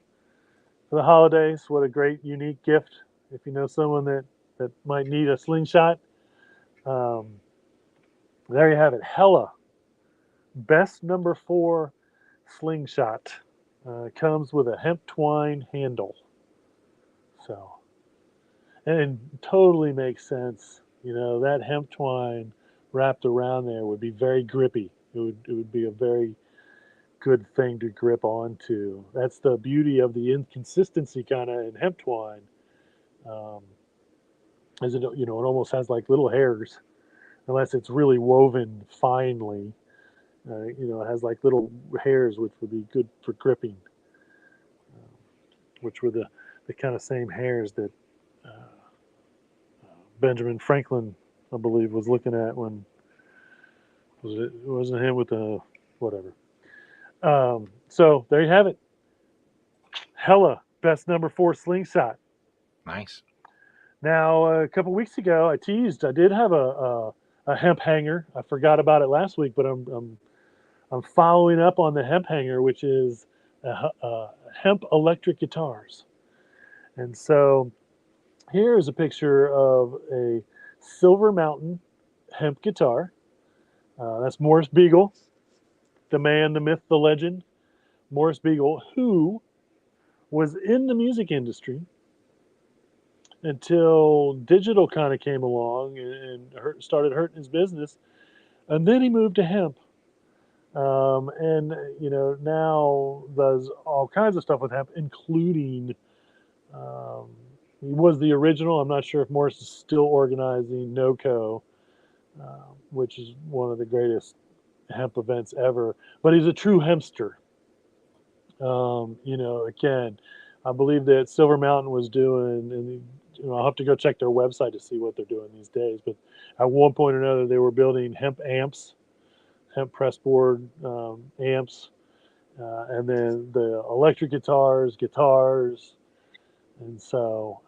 Speaker 2: for the holidays, what a great unique gift. If you know someone that might need a slingshot, um, there you have it. Hella, best number four slingshot. Comes with a hemp twine handle. So, and totally makes sense. That hemp twine wrapped around there would be very grippy. It would be a very good thing to grip onto. That's the beauty of the inconsistency kind of in hemp twine. Um, is it almost has like little hairs, unless it's really woven finely. It has like little hairs, which would be good for gripping, which were the kind of same hairs that Benjamin Franklin, I believe, was looking at when it wasn't him with the whatever. So there you have it. Hella best number 4 slingshot.
Speaker 1: Nice.
Speaker 2: Now a couple weeks ago, I teased I did have a hemp hanger. I forgot about it last week, but I'm following up on the hemp hanger, which is hemp electric guitars. And so here is a picture of a Silver Mountain hemp guitar. That's Morris Beagle, the man, the myth, the legend. Morris Beagle, who was in the music industry until digital kind of came along and started hurting his business. And then he moved to hemp. And, now does all kinds of stuff with hemp, including um, he was the original. I'm not sure if Morris is still organizing NOCO, which is one of the greatest hemp events ever. But he's a true hempster. Again, I believe that Silver Mountain was doing, and I'll have to go check their website to see what they're doing these days. But at one point or another, they were building hemp amps, hemp pressboard amps, and then the electric guitars. And so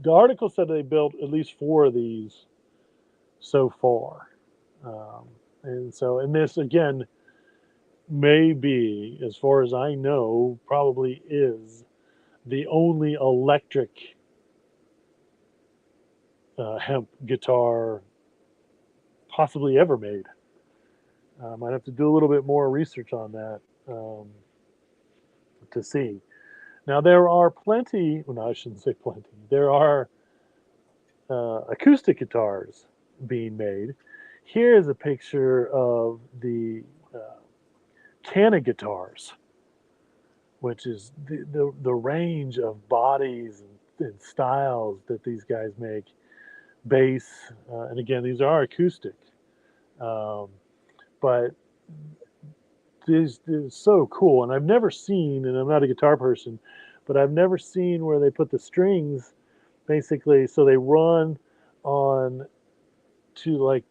Speaker 2: the article said they built at least 4 of these so far. And this, again, may be, as far as I know, probably is the only electric hemp guitar possibly ever made. I'd have to do a little bit more research on that to see. Now, there are plenty, well, no, I shouldn't say plenty, there are acoustic guitars being made. Here is a picture of the Cana guitars, which is the range of bodies and styles that these guys make. Bass, and again, these are acoustic, um, but this is so cool. And I've never seen, and I'm not a guitar person, but I've never seen where they put the strings basically so they run on to like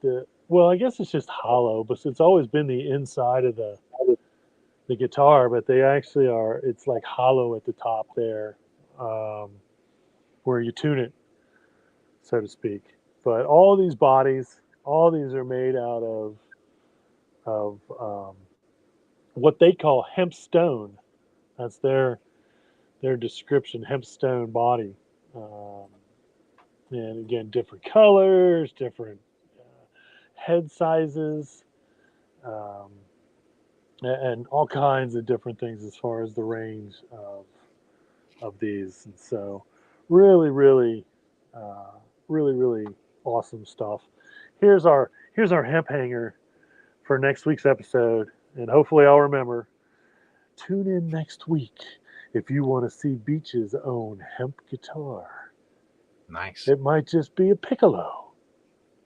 Speaker 2: well, I guess it's just hollow, but it's always been the inside of the guitar, but they actually are, it's like hollow at the top there, um, where you tune it, so to speak. But all these bodies, all these are made out of what they call hemp stone. That's their description, hemp stone body. Um, and again, different colors, different head sizes, um, and all kinds of different things as far as the range of these. And so, really, really, really awesome stuff. Here's our hemp hanger for next week's episode, and hopefully I'll remember. Tune in next week if you want to see Beach's own hemp guitar.
Speaker 1: Nice.
Speaker 2: It might just be a piccolo,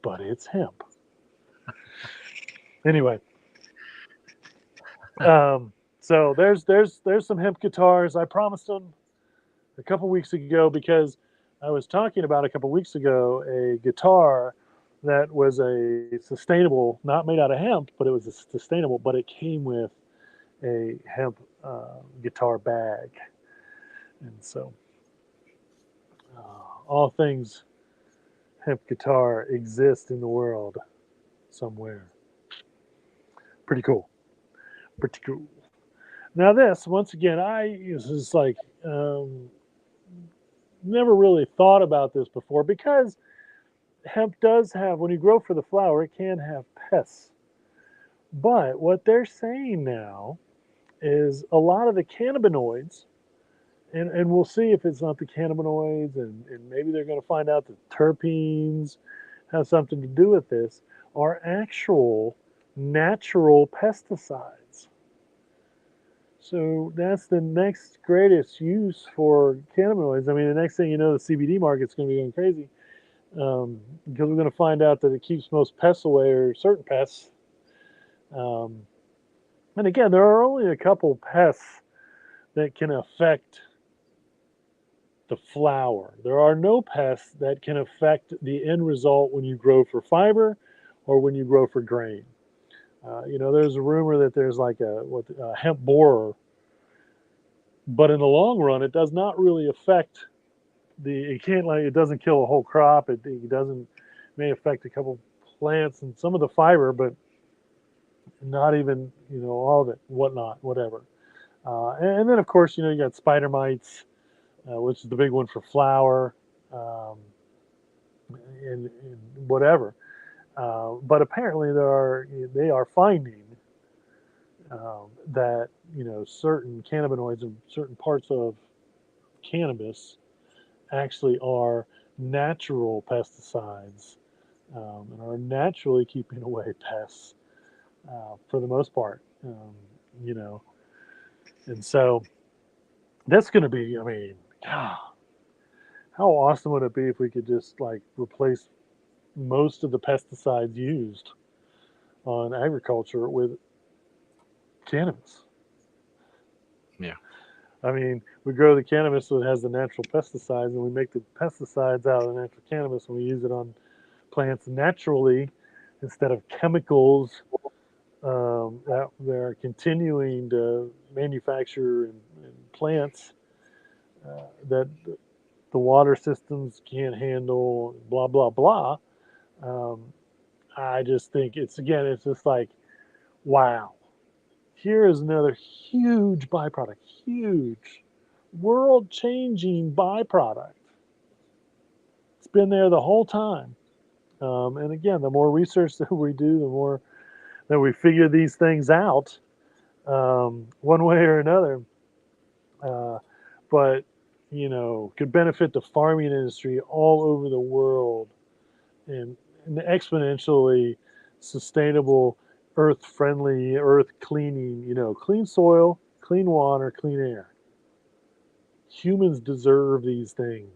Speaker 2: but it's hemp. Anyway, so there's some hemp guitars. I promised them a couple weeks ago because I was talking about a couple weeks ago a guitar that was a sustainable, not made out of hemp, but it was a sustainable, but it came with a hemp guitar bag. And so all things hemp guitar exist in the world somewhere. Pretty cool. Pretty cool. Now this, once again, this is like never really thought about this before because hemp does have, when you grow for the flower, it can have pests. But what they're saying now is a lot of the cannabinoids, and we'll see if it's not the cannabinoids, and maybe they're going to find out that terpenes have something to do with this, are actual natural pesticides. So that's the next greatest use for cannabinoids. I mean, the next thing you know, the CBD market's going to be going crazy because we're going to find out that it keeps most pests away or certain pests. And again, there are only a couple pests that can affect the flower. There are no pests that can affect the end result when you grow for fiber or when you grow for grain. There's a rumor that there's like a hemp borer, but in the long run, it does not really affect it can't, like, it doesn't kill a whole crop. It doesn't, may affect a couple plants and some of the fiber, but not even, all of it, whatnot, whatever. And then, of course, you got spider mites, which is the big one for flour, um, and whatever. But apparently, they are finding that certain cannabinoids and certain parts of cannabis actually are natural pesticides, and are naturally keeping away pests, for the most part. You know, and so that's going to be. I mean, how awesome would it be if we could just like replace most of the pesticides used on agriculture with cannabis?
Speaker 1: Yeah.
Speaker 2: I mean, we grow the cannabis so it has the natural pesticides, and we make the pesticides out of the natural cannabis, and we use it on plants naturally instead of chemicals, that they're continuing to manufacture in plants, that the water systems can't handle, blah, blah, blah. Um, I just think it's just like, wow, here is another huge byproduct, huge world changing byproduct. It's been there the whole time. And again, the more research that we do, the more that we figure these things out, one way or another. Uh, but, could benefit the farming industry all over the world, and exponentially sustainable, earth friendly, earth cleaning, clean soil, clean water, clean air. Humans deserve these things.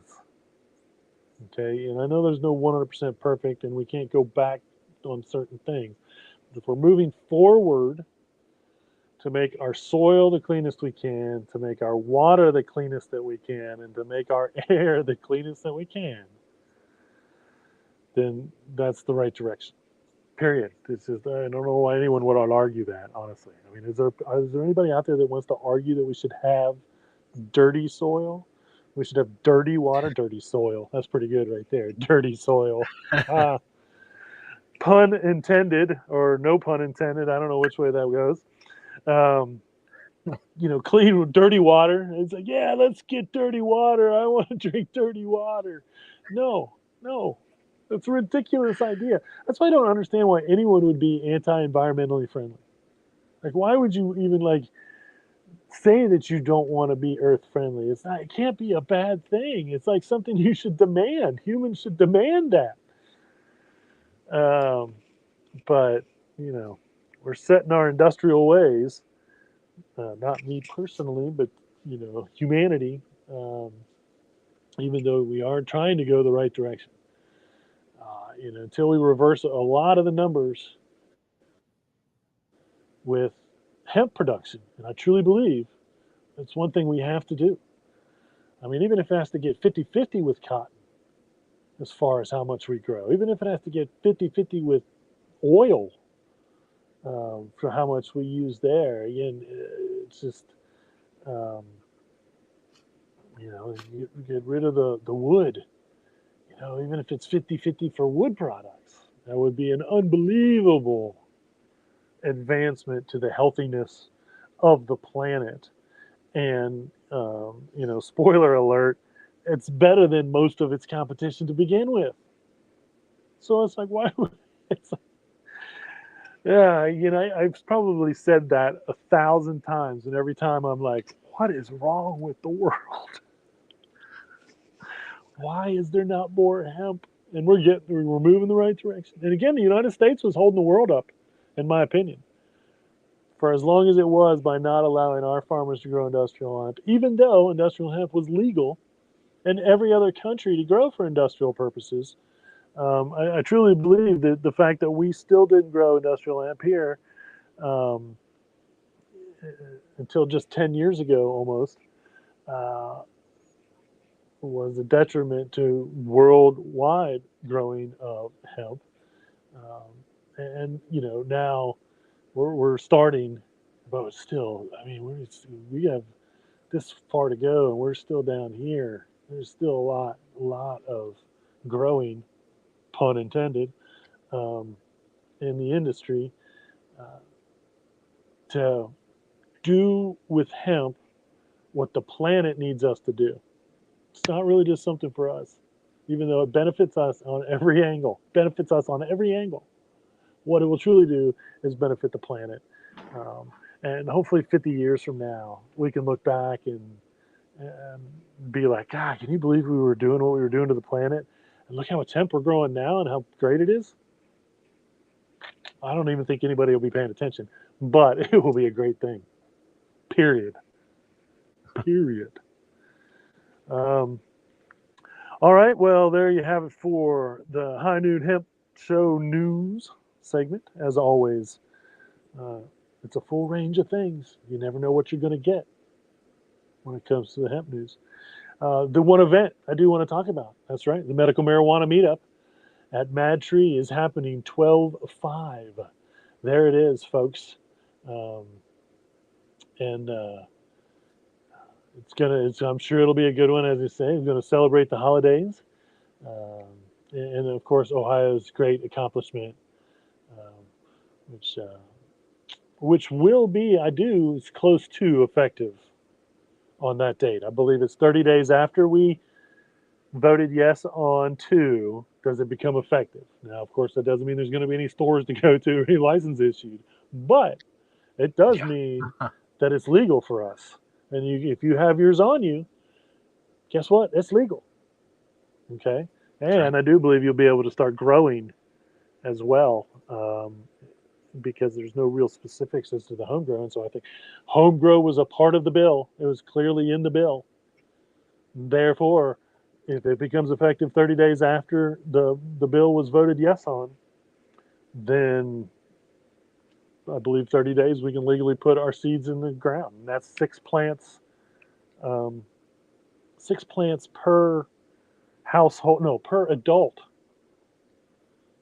Speaker 2: Okay. And I know there's no 100% perfect and we can't go back on certain things. But if we're moving forward to make our soil the cleanest we can, to make our water the cleanest that we can, and to make our air the cleanest that we can, then that's the right direction. Period. This is, I don't know why anyone would argue that, honestly. I mean, is there anybody out there that wants to argue that we should have dirty soil? We should have dirty water, dirty soil. That's pretty good right there. Dirty soil. Ah, pun intended, or no pun intended. I don't know which way that goes. Um, clean, dirty water. It's like, yeah, let's get dirty water. I want to drink dirty water. No, no, that's a ridiculous idea. That's why I don't understand why anyone would be anti-environmentally friendly. Like, why would you even like say that you don't want to be earth friendly? It's not. It can't be a bad thing. It's like something you should demand. Humans should demand that. Um, but we're set in our industrial ways. Not me personally, but humanity. Um, even though we are trying to go the right direction, until we reverse a lot of the numbers with hemp production, and I truly believe it's one thing we have to do. I mean, even if it has to get 50-50 with cotton, as far as how much we grow, even if it has to get 50-50 with oil, for how much we use there, again, it's just, um, get rid of the wood, even if it's 50-50 for wood products, that would be an unbelievable advancement to the healthiness of the planet. And, spoiler alert, it's better than most of its competition to begin with. So it's like, why would it's like, yeah, I've probably said that 1,000 times, and every time I'm like, what is wrong with the world? Why is there not more hemp? And we're moving the right direction. And again, the United States was holding the world up, in my opinion, for as long as it was, by not allowing our farmers to grow industrial hemp, even though industrial hemp was legal in every other country to grow for industrial purposes. I truly believe that the fact that we still didn't grow industrial hemp here, um, until just 10 years ago almost, uh, was a detriment to worldwide growing of hemp. And now we're starting, but still, I mean, we have this far to go, and we're still down here. There's still a lot of growing, pun intended, um, in the industry uh, to do with hemp what the planet needs us to do. It's not really just something for us, even though it benefits us on every angle. Benefits us on every angle. What it will truly do is benefit the planet. Um, and hopefully 50 years from now, we can look back and be like, God, can you believe we were doing what we were doing to the planet? And look how much hemp we're growing now and how great it is. I don't even think anybody will be paying attention, but it will be a great thing. Period. Period. Um, all right. Well, there you have it for the High Noon Hemp Show news segment. As always, uh, it's a full range of things. You never know what you're going to get when it comes to the hemp news. The one event I do want to talk about, that's right, the medical marijuana meetup at Mad Tree is happening 12/5. There it is, folks. Um, and I'm sure it'll be a good one, as you say. It's going to celebrate the holidays. Um, and of course, Ohio's great accomplishment, um, which which will be, is close to effective on that date. I believe it's 30 days after we voted yes on two, does it become effective? Now, of course, that doesn't mean there's going to be any stores to go to or any license issued, but it does
Speaker 1: Yeah.
Speaker 2: mean that it's legal for us. And if you have yours on you, guess what? It's legal. Okay.
Speaker 1: That's right.
Speaker 2: And I do believe you'll be able to start growing as well, because there's no real specifics as to the home grow. And so I think home grow was a part of the bill. It was clearly in the bill. Therefore, if it becomes effective 30 days after the bill was voted yes on, then I believe 30 days we can legally put our seeds in the ground. And that's um, 6 plants per household, no, per adult.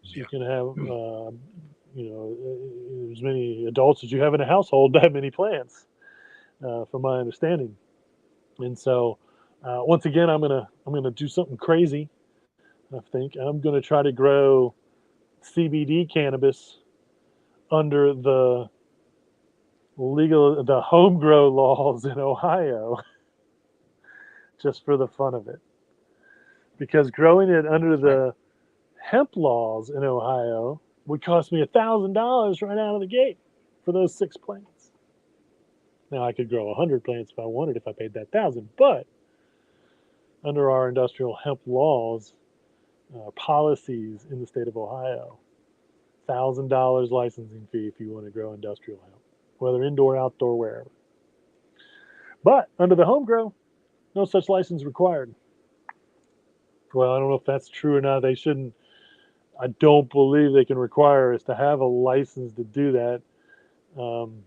Speaker 2: So you
Speaker 1: Yeah.
Speaker 2: can have, as many adults as you have in a household, that many plants, from my understanding. And so, once again, I'm gonna do something crazy. I think I'm gonna try to grow CBD cannabis under the home grow laws in Ohio, just for the fun of it. Because growing it under
Speaker 1: That's right.
Speaker 2: the hemp laws in Ohio would cost me $1,000 right out of the gate for those 6 plants. Now I could grow 100 plants if I wanted, if I paid that 1,000. But under our industrial hemp laws, policies in the state of Ohio, $1,000 licensing fee if you want to grow industrial hemp, whether indoor, outdoor, wherever. But under the home grow, no such license required. Well, I don't know if that's true or not. They shouldn't. I don't believe they can require us to have a license to do that. Um,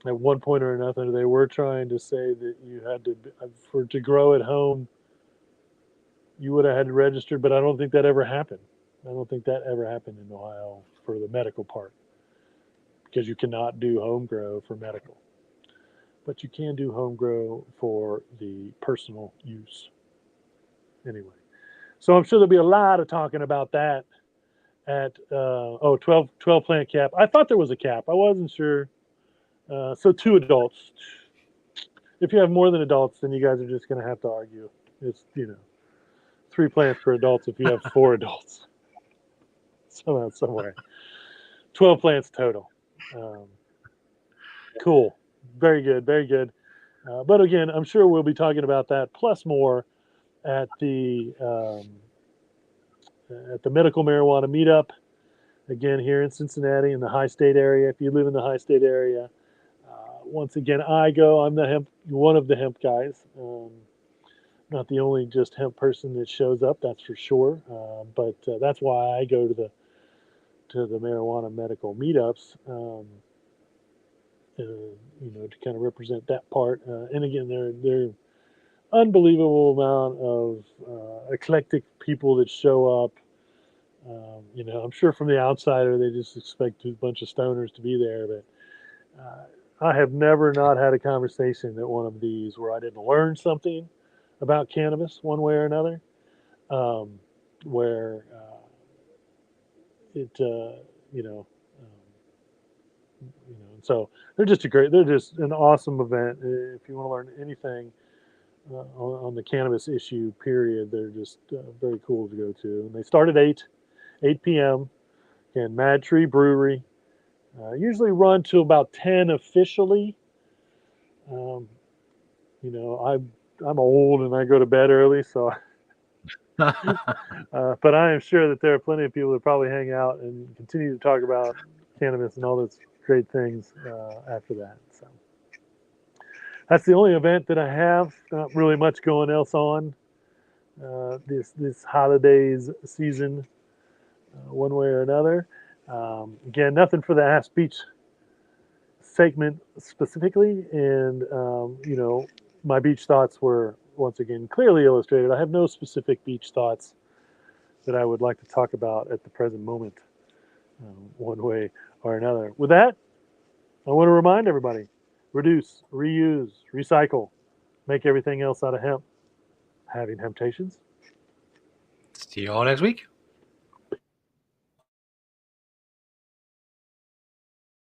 Speaker 2: at one point or another, they were trying to say that you had to grow at home, you would have had to register, but I don't think that ever happened. I don't think that ever happened in Ohio for the medical part, because you cannot do home grow for medical, but you can do home grow for the personal use anyway. So I'm sure there'll be a lot of talking about that at 12 plant cap. I thought there was a cap. I wasn't sure. So 2 adults. If you have more than adults, then you guys are just going to have to argue. It's 3 plants per adults if you have 4 adults. Somehow, somewhere. 12 plants total. Um, cool. Very good. Very good. But again, I'm sure we'll be talking about that plus more at the medical marijuana meetup again here in Cincinnati in the high state area. If you live in the high state area, once again, I'm one of the hemp guys. Not the only just hemp person that shows up, that's for sure. But that's why I go to the marijuana medical meetups, to kind of represent that part. And again, they're unbelievable amount of eclectic people that show up. I'm sure from the outsider they just expect a bunch of stoners to be there, but I have never not had a conversation at one of these where I didn't learn something about cannabis one way or another. Um, where it, so they're just an awesome event. If you want to learn anything on the cannabis issue, period, they're just very cool to go to. And they start at 8 p.m. And Mad Tree Brewery. Usually run to about 10 officially. Um, I'm old and I go to bed early, so but I am sure that there are plenty of people that probably hang out and continue to talk about cannabis and all those great things after that. So that's the only event that I have. Not really much going else on this holidays season, one way or another. Again, nothing for the Ask Beach segment specifically, and my beach thoughts were once again clearly illustrated. I have no specific beach thoughts that I would like to talk about at the present moment, one way or another. With that, I want to remind everybody: reduce, reuse, recycle, make everything else out of hemp. Having temptations.
Speaker 1: See you all next week.